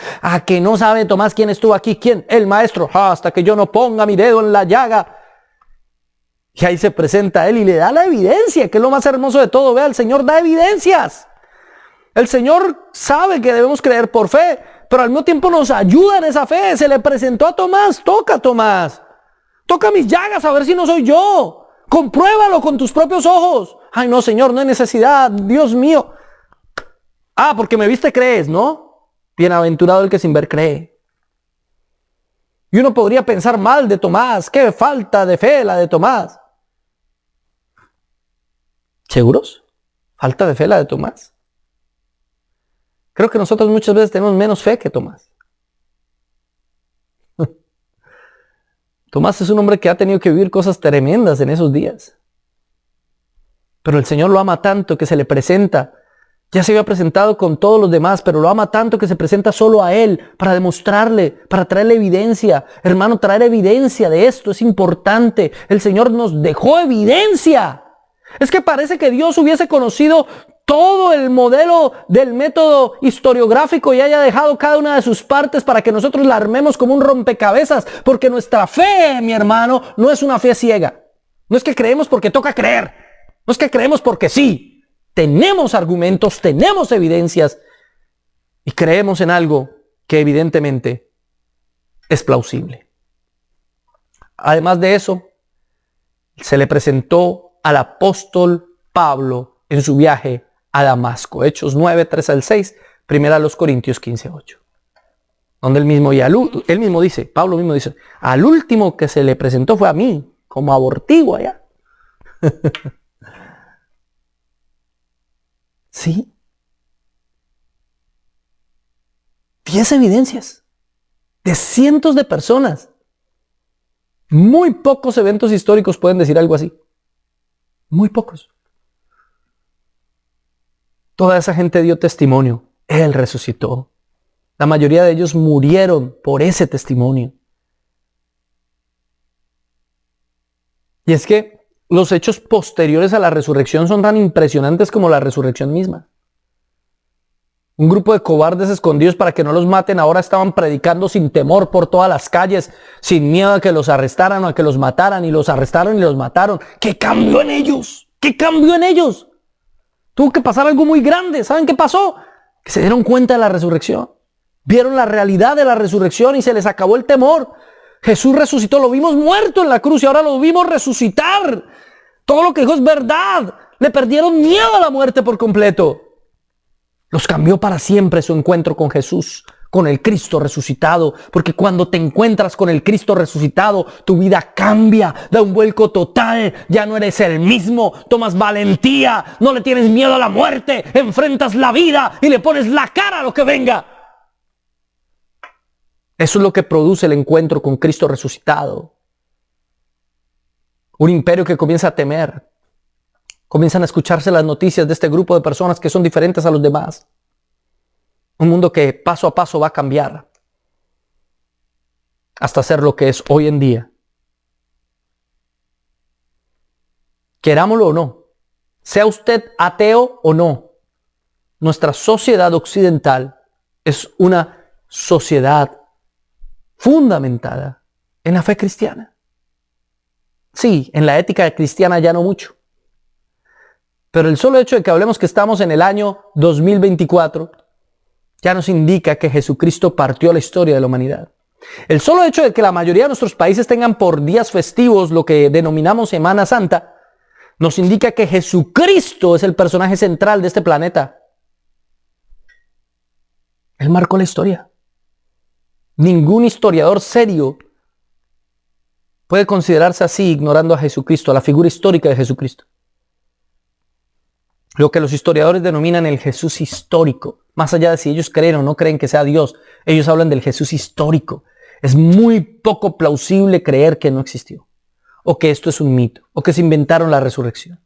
no sabe Tomás quién estuvo aquí. ¿Quién? El maestro. Hasta que yo no ponga mi dedo en la llaga. Y ahí se presenta a él y le da la evidencia, que es lo más hermoso de todo. Vea, el Señor da evidencias. El Señor sabe que debemos creer por fe, pero al mismo tiempo nos ayuda en esa fe. Se le presentó a Tomás. Toca, Tomás. Toca mis llagas a ver si no soy yo. Compruébalo con tus propios ojos. Ay, no, Señor, no hay necesidad. Dios mío. Ah, porque me viste, crees, ¿no? Bienaventurado el que sin ver cree. Y uno podría pensar mal de Tomás. Qué falta de fe la de Tomás. ¿Seguros? ¿Falta de fe la de Tomás? Creo que nosotros muchas veces tenemos menos fe que Tomás. Tomás es un hombre que ha tenido que vivir cosas tremendas en esos días. Pero el Señor lo ama tanto que se le presenta. Ya se había presentado con todos los demás, pero lo ama tanto que se presenta solo a Él para demostrarle, para traerle evidencia. Hermano, traer evidencia de esto es importante. El Señor nos dejó evidencia. Es que parece que Dios hubiese conocido todo el modelo del método historiográfico y haya dejado cada una de sus partes para que nosotros la armemos como un rompecabezas, porque nuestra fe, mi hermano, no es una fe ciega. No es que creemos porque toca creer, no es que creemos porque sí. Tenemos argumentos, tenemos evidencias y creemos en algo que evidentemente es plausible. Además de eso, se le presentó al apóstol Pablo en su viaje a Damasco. Hechos 9, 3 al 6, 1 Corintios 15, 8. Donde él mismo dice, Pablo mismo dice, al último que se le presentó fue a mí, como abortigo allá. ¿Sí? 10 evidencias de cientos de personas. Muy pocos eventos históricos pueden decir algo así. Muy pocos. Toda esa gente dio testimonio. Él resucitó. La mayoría de ellos murieron por ese testimonio. Y es que los hechos posteriores a la resurrección son tan impresionantes como la resurrección misma. Un grupo de cobardes escondidos para que no los maten ahora estaban predicando sin temor por todas las calles, sin miedo a que los arrestaran o a que los mataran, y los arrestaron y los mataron. ¿Qué cambió en ellos? ¿Qué cambió en ellos? Tuvo que pasar algo muy grande. ¿Saben qué pasó? Que se dieron cuenta de la resurrección. Vieron la realidad de la resurrección y se les acabó el temor. Jesús resucitó, lo vimos muerto en la cruz y ahora lo vimos resucitar. Todo lo que dijo es verdad. Le perdieron miedo a la muerte por completo. Los cambió para siempre su encuentro con Jesús, con el Cristo resucitado. Porque cuando te encuentras con el Cristo resucitado, tu vida cambia, da un vuelco total. Ya no eres el mismo, tomas valentía, no le tienes miedo a la muerte, enfrentas la vida y le pones la cara a lo que venga. Eso es lo que produce el encuentro con Cristo resucitado. Un imperio que comienza a temer. Comienzan a escucharse las noticias de este grupo de personas que son diferentes a los demás. Un mundo que paso a paso va a cambiar hasta ser lo que es hoy en día. Querámoslo o no, sea usted ateo o no, nuestra sociedad occidental es una sociedad fundamentada en la fe cristiana. Sí, en la ética cristiana ya no mucho. Pero el solo hecho de que hablemos que estamos en el año 2024 ya nos indica que Jesucristo partió la historia de la humanidad. El solo hecho de que la mayoría de nuestros países tengan por días festivos lo que denominamos Semana Santa nos indica que Jesucristo es el personaje central de este planeta. Él marcó la historia. Ningún historiador serio puede considerarse así ignorando a Jesucristo, a la figura histórica de Jesucristo. Lo que los historiadores denominan el Jesús histórico, más allá de si ellos creen o no creen que sea Dios, ellos hablan del Jesús histórico. Es muy poco plausible creer que no existió, o que esto es un mito, o que se inventaron la resurrección.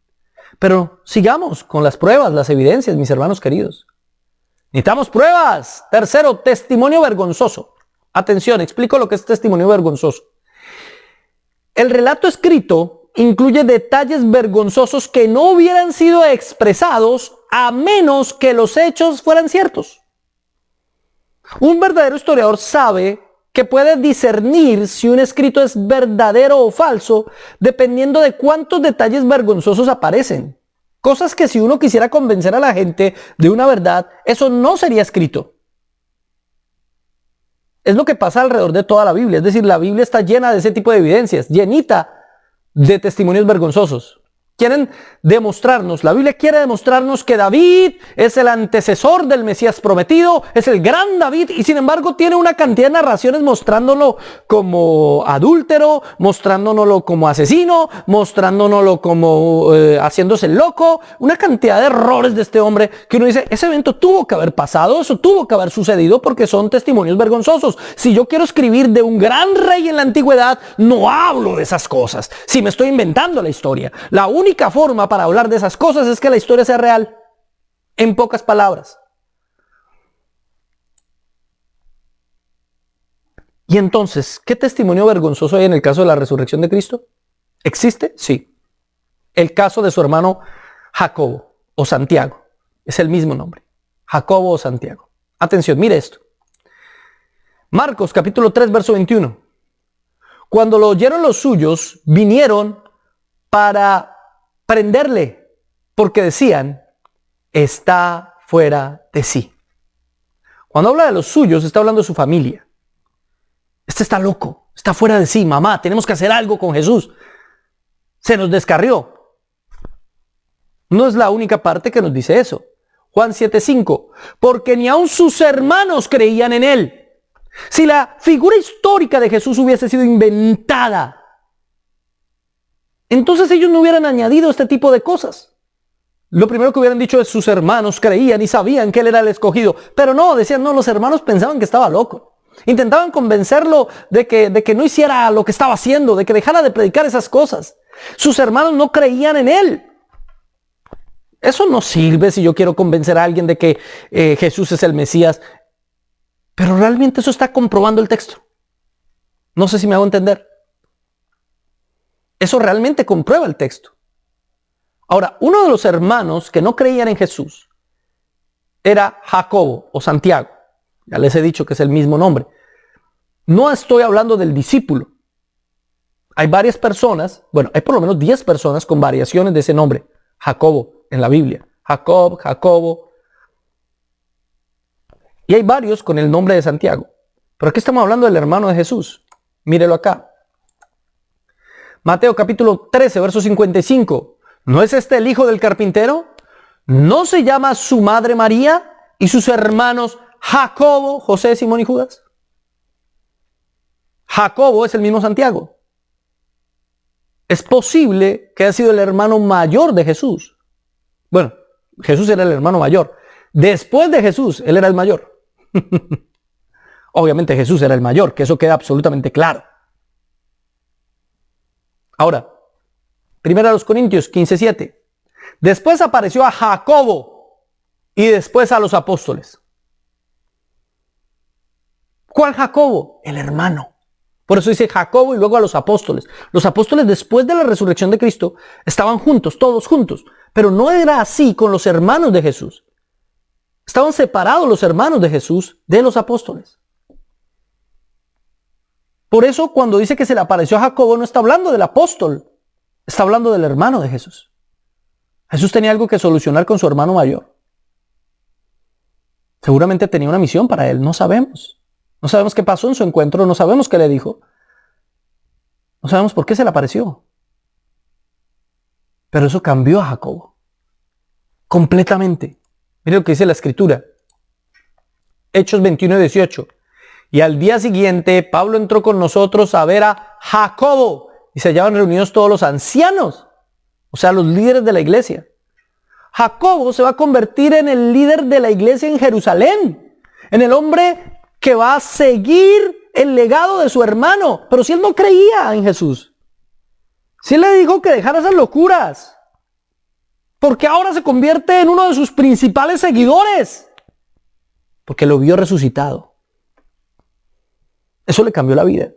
Pero sigamos con las pruebas, las evidencias, mis hermanos queridos. Necesitamos pruebas. Tercero, testimonio vergonzoso. Atención, explico lo que es testimonio vergonzoso. El relato escrito incluye detalles vergonzosos que no hubieran sido expresados a menos que los hechos fueran ciertos. Un verdadero historiador sabe que puede discernir si un escrito es verdadero o falso dependiendo de cuántos detalles vergonzosos aparecen. Cosas que si uno quisiera convencer a la gente de una verdad, eso no sería escrito. Es lo que pasa alrededor de toda la Biblia. Es decir, la Biblia está llena de ese tipo de evidencias, llenita de testimonios vergonzosos. Quieren demostrarnos, la Biblia quiere demostrarnos que David es el antecesor del Mesías prometido, es el gran David, y sin embargo tiene una cantidad de narraciones mostrándolo como adúltero, mostrándonoslo como asesino, mostrándonoslo como haciéndose el loco, una cantidad de errores de este hombre que uno dice, ese evento tuvo que haber pasado, eso tuvo que haber sucedido porque son testimonios vergonzosos. Si yo quiero escribir de un gran rey en la antigüedad, no hablo de esas cosas. Si me estoy inventando la historia, la única forma para hablar de esas cosas es que la historia sea real. En pocas palabras. Y entonces, ¿qué testimonio vergonzoso hay en el caso de la resurrección de Cristo? ¿Existe? Sí. El caso de su hermano Jacobo o Santiago. Es el mismo nombre. Jacobo o Santiago. Atención, mire esto. Marcos capítulo 3, verso 21. Cuando lo oyeron los suyos, vinieron para prenderle, porque decían, está fuera de sí. Cuando habla de los suyos, está hablando de su familia. Este está loco, está fuera de sí. Mamá, tenemos que hacer algo con Jesús. Se nos descarrió. No es la única parte que nos dice eso. Juan 7:5. Porque ni aun sus hermanos creían en él. Si la figura histórica de Jesús hubiese sido inventada, entonces ellos no hubieran añadido este tipo de cosas. Lo primero que hubieran dicho es sus hermanos creían y sabían que él era el escogido. Pero no, decían, no, los hermanos pensaban que estaba loco. Intentaban convencerlo de que no hiciera lo que estaba haciendo, de que dejara de predicar esas cosas. Sus hermanos no creían en él. Eso no sirve si yo quiero convencer a alguien de que Jesús es el Mesías. Pero realmente eso está comprobando el texto. No sé si me hago entender. Eso realmente comprueba el texto. Ahora, uno de los hermanos que no creían en Jesús era Jacobo o Santiago. Ya les he dicho que es el mismo nombre. No estoy hablando del discípulo. Hay varias personas, bueno, hay por lo menos 10 personas con variaciones de ese nombre. Jacobo en la Biblia. Jacob, Jacobo. Y hay varios con el nombre de Santiago. Pero aquí estamos hablando del hermano de Jesús. Mírelo acá. Mateo capítulo 13, verso 55. ¿No es este el hijo del carpintero? ¿No se llama su madre María y sus hermanos Jacobo, José, Simón y Judas? Jacobo es el mismo Santiago. Es posible que haya sido el hermano mayor de Jesús. Bueno, Jesús era el hermano mayor. Después de Jesús, él era el mayor. Obviamente Jesús era el mayor, que eso queda absolutamente claro. Ahora, 1 Corintios 15:7. Después apareció a Jacobo y después a los apóstoles. ¿Cuál Jacobo? El hermano. Por eso dice Jacobo y luego a los apóstoles. Los apóstoles después de la resurrección de Cristo estaban juntos, todos juntos. Pero no era así con los hermanos de Jesús. Estaban separados los hermanos de Jesús de los apóstoles. Por eso cuando dice que se le apareció a Jacobo no está hablando del apóstol. Está hablando del hermano de Jesús. Jesús tenía algo que solucionar con su hermano mayor. Seguramente tenía una misión para él, no sabemos. No sabemos qué pasó en su encuentro, no sabemos qué le dijo. No sabemos por qué se le apareció. Pero eso cambió a Jacobo. Completamente. Mire lo que dice la Escritura. Hechos 21:18. Y al día siguiente Pablo entró con nosotros a ver a Jacobo. Y se hallaban reunidos todos los ancianos. O sea, los líderes de la iglesia. Jacobo se va a convertir en el líder de la iglesia en Jerusalén. En el hombre que va a seguir el legado de su hermano. Pero si él no creía en Jesús. Si él le dijo que dejara esas locuras. Porque ahora se convierte en uno de sus principales seguidores. Porque lo vio resucitado. Eso le cambió la vida.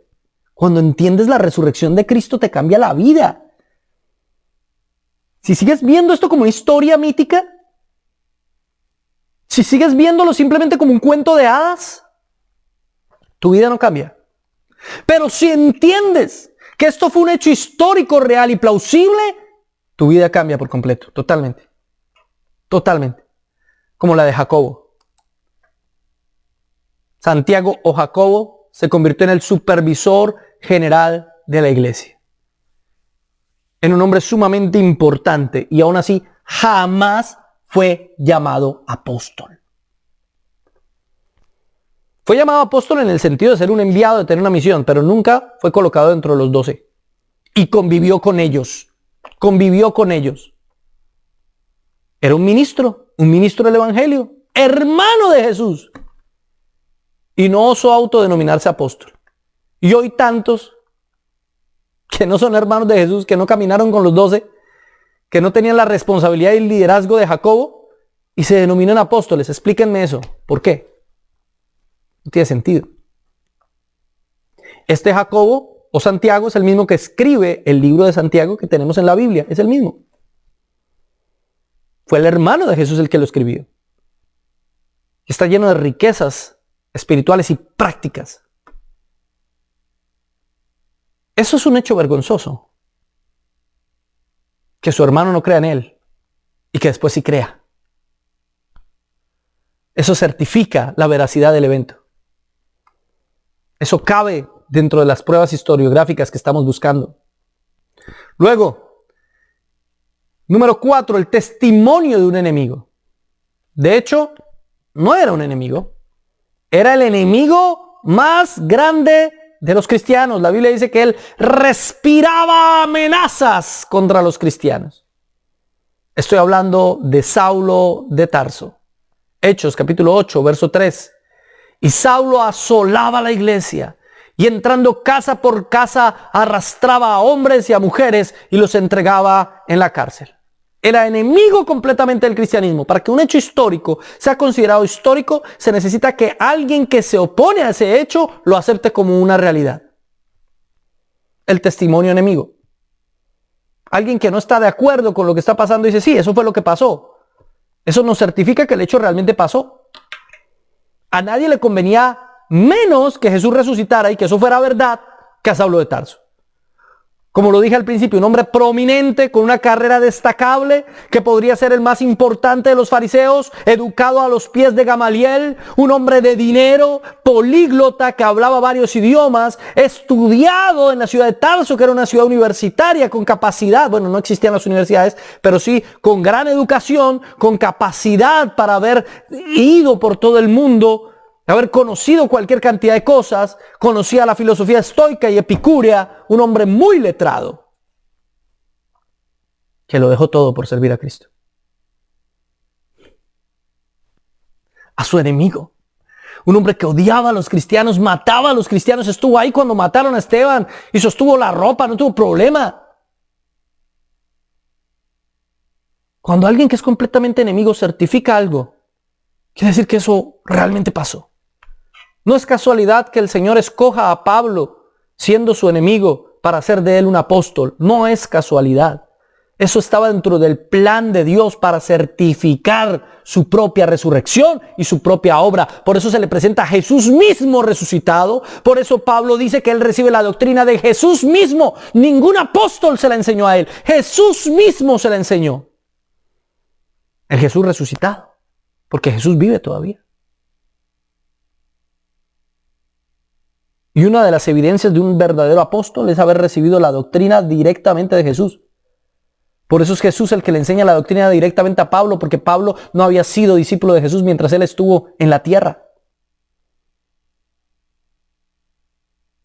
Cuando entiendes la resurrección de Cristo te cambia la vida. Si sigues viendo esto como una historia mítica, si sigues viéndolo simplemente como un cuento de hadas, tu vida no cambia. Pero si entiendes que esto fue un hecho histórico, real y plausible, tu vida cambia por completo, totalmente. Totalmente. Como la de Jacobo. Santiago o Jacobo se convirtió en el supervisor general de la iglesia. en un hombre sumamente importante y aún así jamás fue llamado apóstol. Fue llamado apóstol en el sentido de ser un enviado, de tener una misión, pero nunca fue colocado dentro de los 12. Y convivió con ellos. Convivió con ellos. Era un ministro del Evangelio, hermano de Jesús. Y no osó autodenominarse apóstol. Y hoy tantos que no son hermanos de Jesús, que no caminaron con los 12, que no tenían la responsabilidad y el liderazgo de Jacobo y se denominan apóstoles. Explíquenme eso. ¿Por qué? No tiene sentido. Este Jacobo o Santiago es el mismo que escribe el libro de Santiago que tenemos en la Biblia. Es el mismo. Fue el hermano de Jesús el que lo escribió. Está lleno de riquezas espirituales y prácticas. Eso es un hecho vergonzoso. Que su hermano no crea en él y que después sí crea. Eso certifica la veracidad del evento. Eso cabe dentro de las pruebas historiográficas que estamos buscando. Luego, número 4, el testimonio de un enemigo. De hecho, no era un enemigo. Era el enemigo más grande de los cristianos. La Biblia dice que él respiraba amenazas contra los cristianos. Estoy hablando de Saulo de Tarso. Hechos capítulo 8, verso 3. Y Saulo asolaba la iglesia y entrando casa por casa arrastraba a hombres y a mujeres y los entregaba en la cárcel. Era enemigo completamente del cristianismo. Para que un hecho histórico sea considerado histórico, se necesita que alguien que se opone a ese hecho lo acepte como una realidad. El testimonio enemigo. Alguien que no está de acuerdo con lo que está pasando dice, sí, eso fue lo que pasó. Eso nos certifica que el hecho realmente pasó. A nadie le convenía menos que Jesús resucitara y que eso fuera verdad que a Saulo de Tarso. Como lo dije al principio, un hombre prominente con una carrera destacable que podría ser el más importante de los fariseos, educado a los pies de Gamaliel, un hombre de dinero, políglota que hablaba varios idiomas, estudiado en la ciudad de Tarso, que era una ciudad universitaria con capacidad, bueno, no existían las universidades, pero sí con gran educación, con capacidad para haber ido por todo el mundo, haber conocido cualquier cantidad de cosas, conocía la filosofía estoica y epicúrea, un hombre muy letrado, que lo dejó todo por servir a Cristo. A su enemigo, un hombre que odiaba a los cristianos, mataba a los cristianos, estuvo ahí cuando mataron a Esteban y sostuvo la ropa, no tuvo problema. Cuando alguien que es completamente enemigo certifica algo, quiere decir que eso realmente pasó. No es casualidad que el Señor escoja a Pablo siendo su enemigo para hacer de él un apóstol. No es casualidad. Eso estaba dentro del plan de Dios para certificar su propia resurrección y su propia obra. Por eso se le presenta a Jesús mismo resucitado. Por eso Pablo dice que él recibe la doctrina de Jesús mismo. Ningún apóstol se la enseñó a él. Jesús mismo se la enseñó. El Jesús resucitado. Porque Jesús vive todavía. Y una de las evidencias de un verdadero apóstol es haber recibido la doctrina directamente de Jesús. Por eso es Jesús el que le enseña la doctrina directamente a Pablo, porque Pablo no había sido discípulo de Jesús mientras él estuvo en la tierra.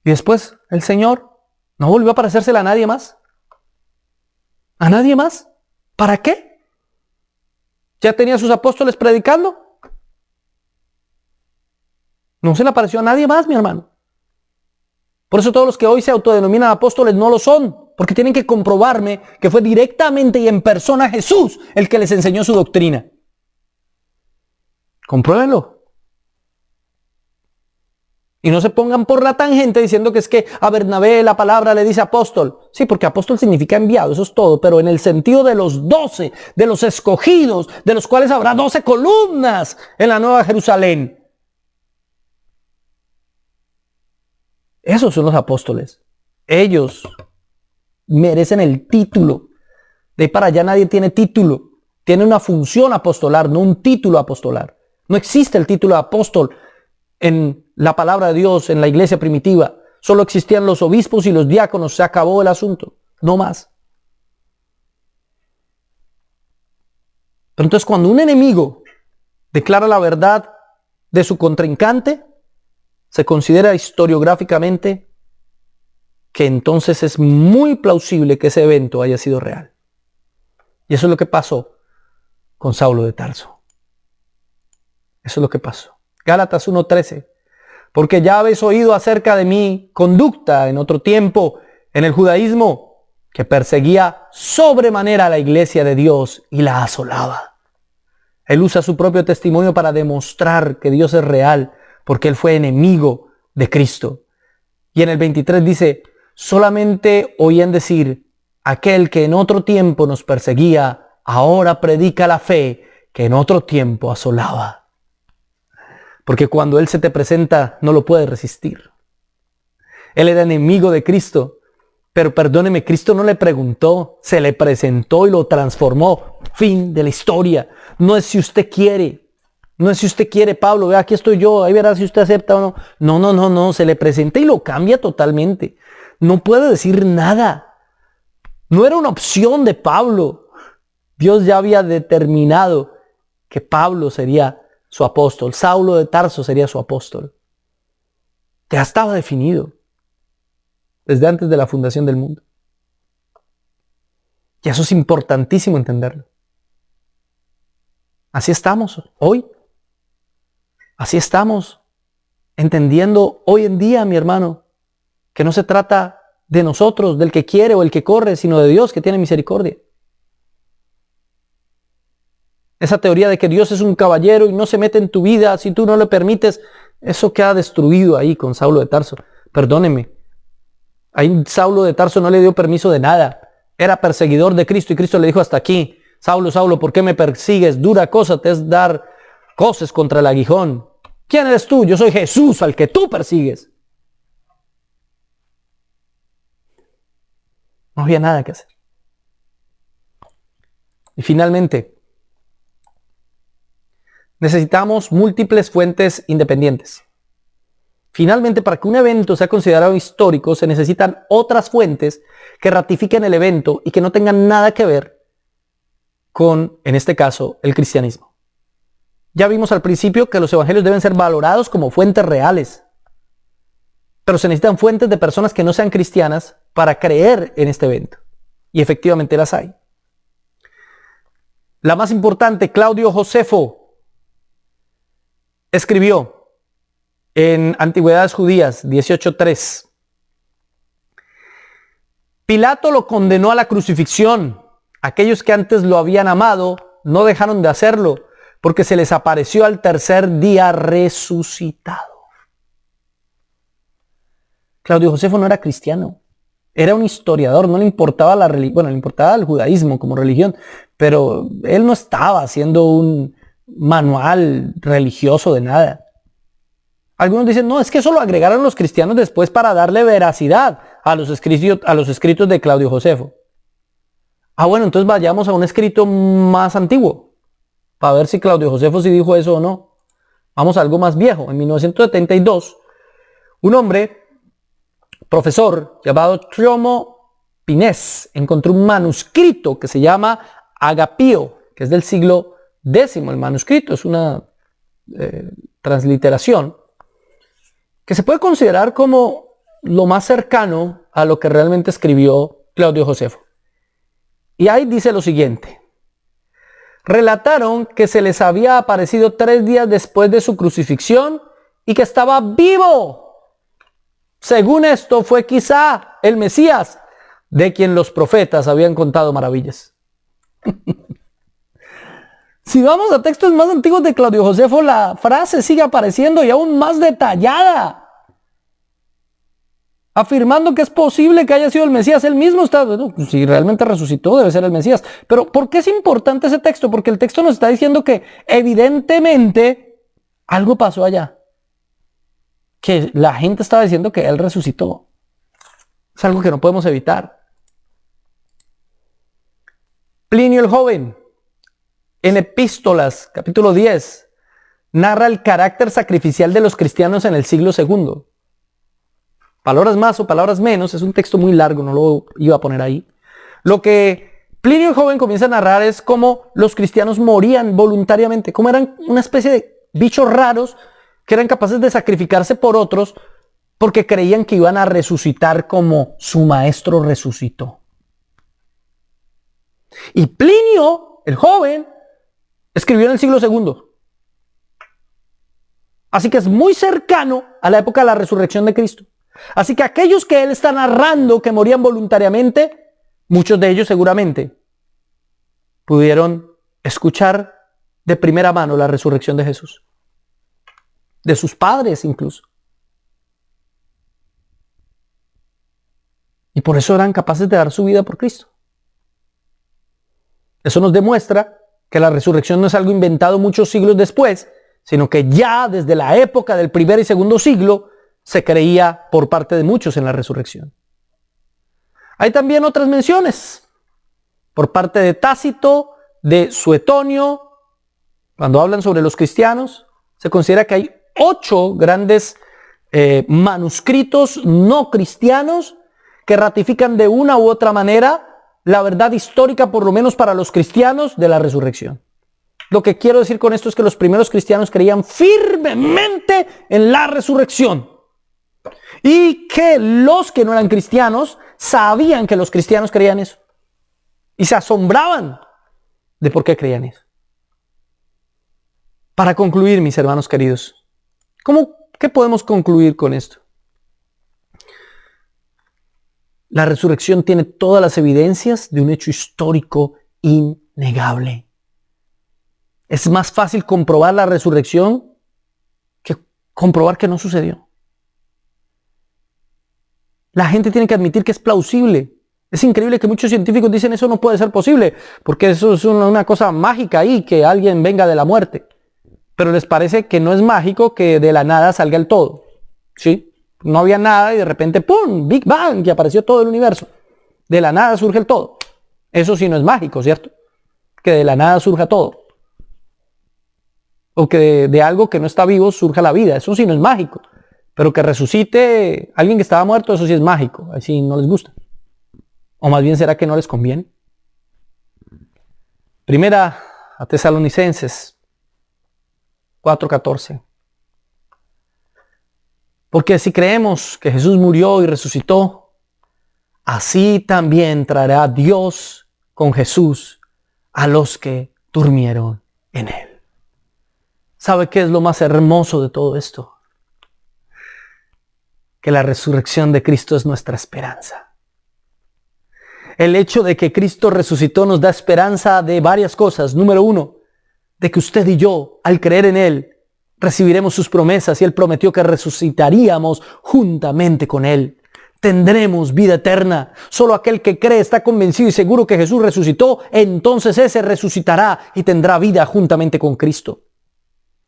Y después el Señor no volvió a parecérsela a nadie más. ¿A nadie más? ¿Para qué? ¿Ya tenía a sus apóstoles predicando? No se le apareció a nadie más, mi hermano. Por eso todos los que hoy se autodenominan apóstoles no lo son, porque tienen que comprobarme que fue directamente y en persona Jesús el que les enseñó su doctrina. Compruébenlo. Y no se pongan por la tangente diciendo que es que a Bernabé la palabra le dice apóstol. Sí, porque apóstol significa enviado, eso es todo, pero en el sentido de los 12, de los escogidos, de los cuales habrá 12 columnas en la Nueva Jerusalén. Esos son los apóstoles. Ellos merecen el título. De ahí para allá nadie tiene título. Tiene una función apostolar, no un título apostolar. No existe el título de apóstol en la palabra de Dios, en la iglesia primitiva. Solo existían los obispos y los diáconos. Se acabó el asunto. No más. Pero entonces cuando un enemigo declara la verdad de su contrincante, se considera historiográficamente que entonces es muy plausible que ese evento haya sido real. Y eso es lo que pasó con Saulo de Tarso. Eso es lo que pasó. Gálatas 1:13. Porque ya habéis oído acerca de mi conducta en otro tiempo en el judaísmo, que perseguía sobremanera a la iglesia de Dios y la asolaba. Él usa su propio testimonio para demostrar que Dios es real, porque él fue enemigo de Cristo. Y en el 23 dice, solamente oían decir, aquel que en otro tiempo nos perseguía, ahora predica la fe que en otro tiempo asolaba. Porque cuando Él se te presenta, no lo puedes resistir. Él era enemigo de Cristo. Pero perdóneme, Cristo no le preguntó, se le presentó y lo transformó. Fin de la historia. No es si usted quiere. No es si usted quiere, Pablo, vea, aquí estoy yo, ahí verá si usted acepta o no. No, se le presenta y lo cambia totalmente. No puede decir nada. No era una opción de Pablo. Dios ya había determinado que Pablo sería su apóstol. Saulo de Tarso sería su apóstol. Ya estaba definido desde antes de la fundación del mundo. Y eso es importantísimo entenderlo. Así estamos hoy. Así estamos entendiendo hoy en día, mi hermano, que no se trata de nosotros, del que quiere o el que corre, sino de Dios que tiene misericordia. Esa teoría de que Dios es un caballero y no se mete en tu vida si tú no le permites, eso queda destruido ahí con Saulo de Tarso. Perdóneme, ahí Saulo de Tarso no le dio permiso de nada. Era perseguidor de Cristo y Cristo le dijo hasta aquí, Saulo, Saulo, ¿por qué me persigues? Dura cosa te es dar coces contra el aguijón. ¿Quién eres tú? Yo soy Jesús al que tú persigues. No había nada que hacer. Y finalmente, necesitamos múltiples fuentes independientes. Finalmente, para que un evento sea considerado histórico, se necesitan otras fuentes que ratifiquen el evento y que no tengan nada que ver con, en este caso, el cristianismo. Ya vimos al principio que los evangelios deben ser valorados como fuentes reales. Pero se necesitan fuentes de personas que no sean cristianas para creer en este evento. Y efectivamente las hay. La más importante, Claudio Josefo, escribió en Antigüedades Judías 18:3. Pilato lo condenó a la crucifixión. Aquellos que antes lo habían amado no dejaron de hacerlo, porque se les apareció al tercer día resucitado. Claudio Josefo no era cristiano, era un historiador, no le importaba la religión, bueno, le importaba el judaísmo como religión, pero él no estaba haciendo un manual religioso de nada. Algunos dicen, no, es que eso lo agregaron los cristianos después para darle veracidad a los escritos de Claudio Josefo. Bueno, entonces vayamos a un escrito más antiguo, para ver si Claudio Josefo sí dijo eso o no. Vamos a algo más viejo. En 1972, un hombre, profesor, llamado Triomo Pinés, encontró un manuscrito que se llama Agapío, que es del siglo X. El manuscrito es una transliteración que se puede considerar como lo más cercano a lo que realmente escribió Claudio Josefo. Y ahí dice lo siguiente: relataron que se les había aparecido 3 días después de su crucifixión y que estaba vivo. Según esto, fue quizá el Mesías, de quien los profetas habían contado maravillas. Si vamos a textos más antiguos de Claudio Josefo, la frase sigue apareciendo y aún más detallada, afirmando que es posible que haya sido el Mesías. Él mismo está, bueno, si realmente resucitó, debe ser el Mesías. Pero ¿por qué es importante ese texto? Porque el texto nos está diciendo que evidentemente algo pasó allá, que la gente estaba diciendo que él resucitó. Es algo que no podemos evitar. Plinio el Joven, en Epístolas, capítulo 10, narra el carácter sacrificial de los cristianos en el siglo II. Palabras más o palabras menos, es un texto muy largo, no lo iba a poner ahí. Lo que Plinio el Joven comienza a narrar es cómo los cristianos morían voluntariamente, cómo eran una especie de bichos raros que eran capaces de sacrificarse por otros porque creían que iban a resucitar como su maestro resucitó. Y Plinio el Joven escribió en el siglo II. Así que es muy cercano a la época de la resurrección de Cristo. Así que aquellos que él está narrando que morían voluntariamente, muchos de ellos seguramente pudieron escuchar de primera mano la resurrección de Jesús. De sus padres incluso. Y por eso eran capaces de dar su vida por Cristo. Eso nos demuestra que la resurrección no es algo inventado muchos siglos después, sino que ya desde la época del primer y segundo siglo se creía por parte de muchos en la resurrección. Hay también otras menciones por parte de Tácito, de Suetonio. Cuando hablan sobre los cristianos, se considera que hay 8 grandes manuscritos no cristianos que ratifican de una u otra manera la verdad histórica, por lo menos para los cristianos, de la resurrección. Lo que quiero decir con esto es que los primeros cristianos creían firmemente en la resurrección. Y que los que no eran cristianos sabían que los cristianos creían eso. Y se asombraban de por qué creían eso. Para concluir, mis hermanos queridos, ¿qué podemos concluir con esto? La resurrección tiene todas las evidencias de un hecho histórico innegable. Es más fácil comprobar la resurrección que comprobar que no sucedió. La gente tiene que admitir que es plausible. Es increíble que muchos científicos dicen eso no puede ser posible, porque eso es una cosa mágica ahí, que alguien venga de la muerte. Pero les parece que no es mágico que de la nada salga el todo. ¿Sí? No había nada y de repente ¡pum! Big Bang, que apareció todo el universo. De la nada surge el todo. Eso sí no es mágico, ¿cierto? Que de la nada surja todo. O que de algo que no está vivo surja la vida. Eso sí no es mágico. Pero que resucite alguien que estaba muerto, eso sí es mágico. Así no les gusta. O más bien será que no les conviene. Primera a Tesalonicenses 4:14. Porque si creemos que Jesús murió y resucitó, así también traerá Dios con Jesús a los que durmieron en él. ¿Sabe qué es lo más hermoso de todo esto? Que la resurrección de Cristo es nuestra esperanza. El hecho de que Cristo resucitó nos da esperanza de varias cosas. Número 1, de que usted y yo, al creer en Él, recibiremos sus promesas y Él prometió que resucitaríamos juntamente con Él. Tendremos vida eterna. Solo aquel que cree está convencido y seguro que Jesús resucitó, entonces ese resucitará y tendrá vida juntamente con Cristo.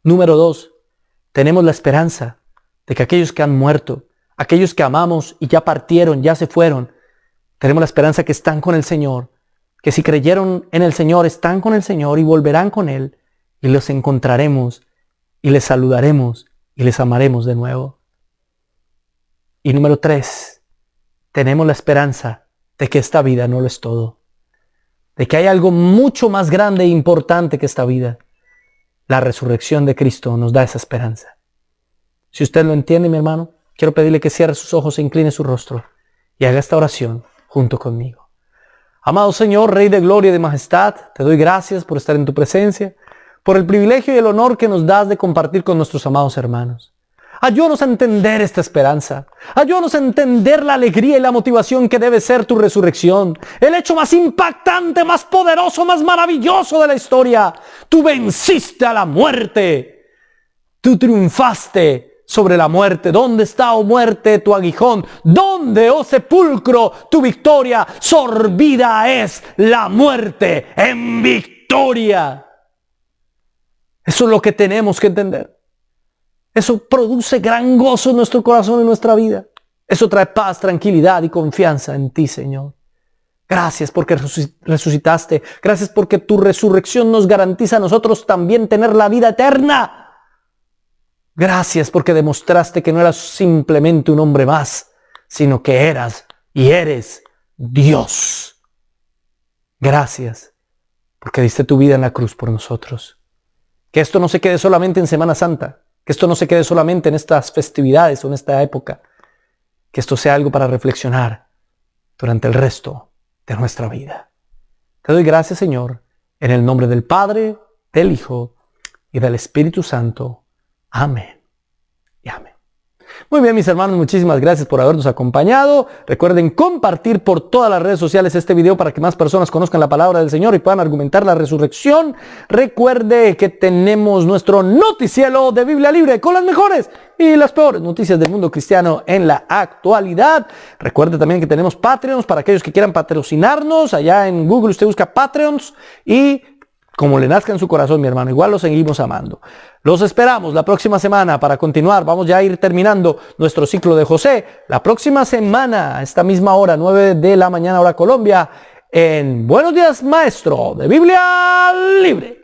Número 2, tenemos la esperanza de que aquellos que han muerto, aquellos que amamos y ya partieron, ya se fueron, tenemos la esperanza que están con el Señor, que si creyeron en el Señor, están con el Señor y volverán con Él y los encontraremos y les saludaremos y les amaremos de nuevo. Y número 3, tenemos la esperanza de que esta vida no lo es todo, de que hay algo mucho más grande e importante que esta vida. La resurrección de Cristo nos da esa esperanza. Si usted lo entiende, mi hermano, quiero pedirle que cierre sus ojos e incline su rostro y haga esta oración junto conmigo. Amado Señor, Rey de gloria y de majestad, te doy gracias por estar en tu presencia, por el privilegio y el honor que nos das de compartir con nuestros amados hermanos. Ayúdanos a entender esta esperanza. Ayúdanos a entender la alegría y la motivación que debe ser tu resurrección. El hecho más impactante, más poderoso, más maravilloso de la historia. Tú venciste a la muerte. Tú triunfaste sobre la muerte. ¿Dónde está, oh muerte, tu aguijón? ¿Dónde, oh sepulcro, tu victoria? Sorbida es la muerte en victoria. Eso es lo que tenemos que entender. Eso produce gran gozo en nuestro corazón y en nuestra vida. Eso trae paz, tranquilidad y confianza en ti, Señor. Gracias porque resucitaste. Gracias porque tu resurrección nos garantiza a nosotros también tener la vida eterna. Gracias porque demostraste que no eras simplemente un hombre más, sino que eras y eres Dios. Gracias, porque diste tu vida en la cruz por nosotros. Que esto no se quede solamente en Semana Santa, que esto no se quede solamente en estas festividades o en esta época, que esto sea algo para reflexionar durante el resto de nuestra vida. Te doy gracias, Señor, en el nombre del Padre, del Hijo y del Espíritu Santo. Amén y amén. Muy bien, mis hermanos, muchísimas gracias por habernos acompañado. Recuerden compartir por todas las redes sociales este video para que más personas conozcan la palabra del Señor y puedan argumentar la resurrección. Recuerde que tenemos nuestro noticiero de Biblia Libre con las mejores y las peores noticias del mundo cristiano en la actualidad. Recuerde también que tenemos Patreons para aquellos que quieran patrocinarnos. Allá en Google usted busca Patreons y como le nazca en su corazón, mi hermano, igual lo seguimos amando. Los esperamos la próxima semana para continuar. Vamos ya a ir terminando nuestro ciclo de José. La próxima semana, a esta misma hora, 9 de la mañana, hora Colombia, en Buenos Días, Maestro de Biblia Libre.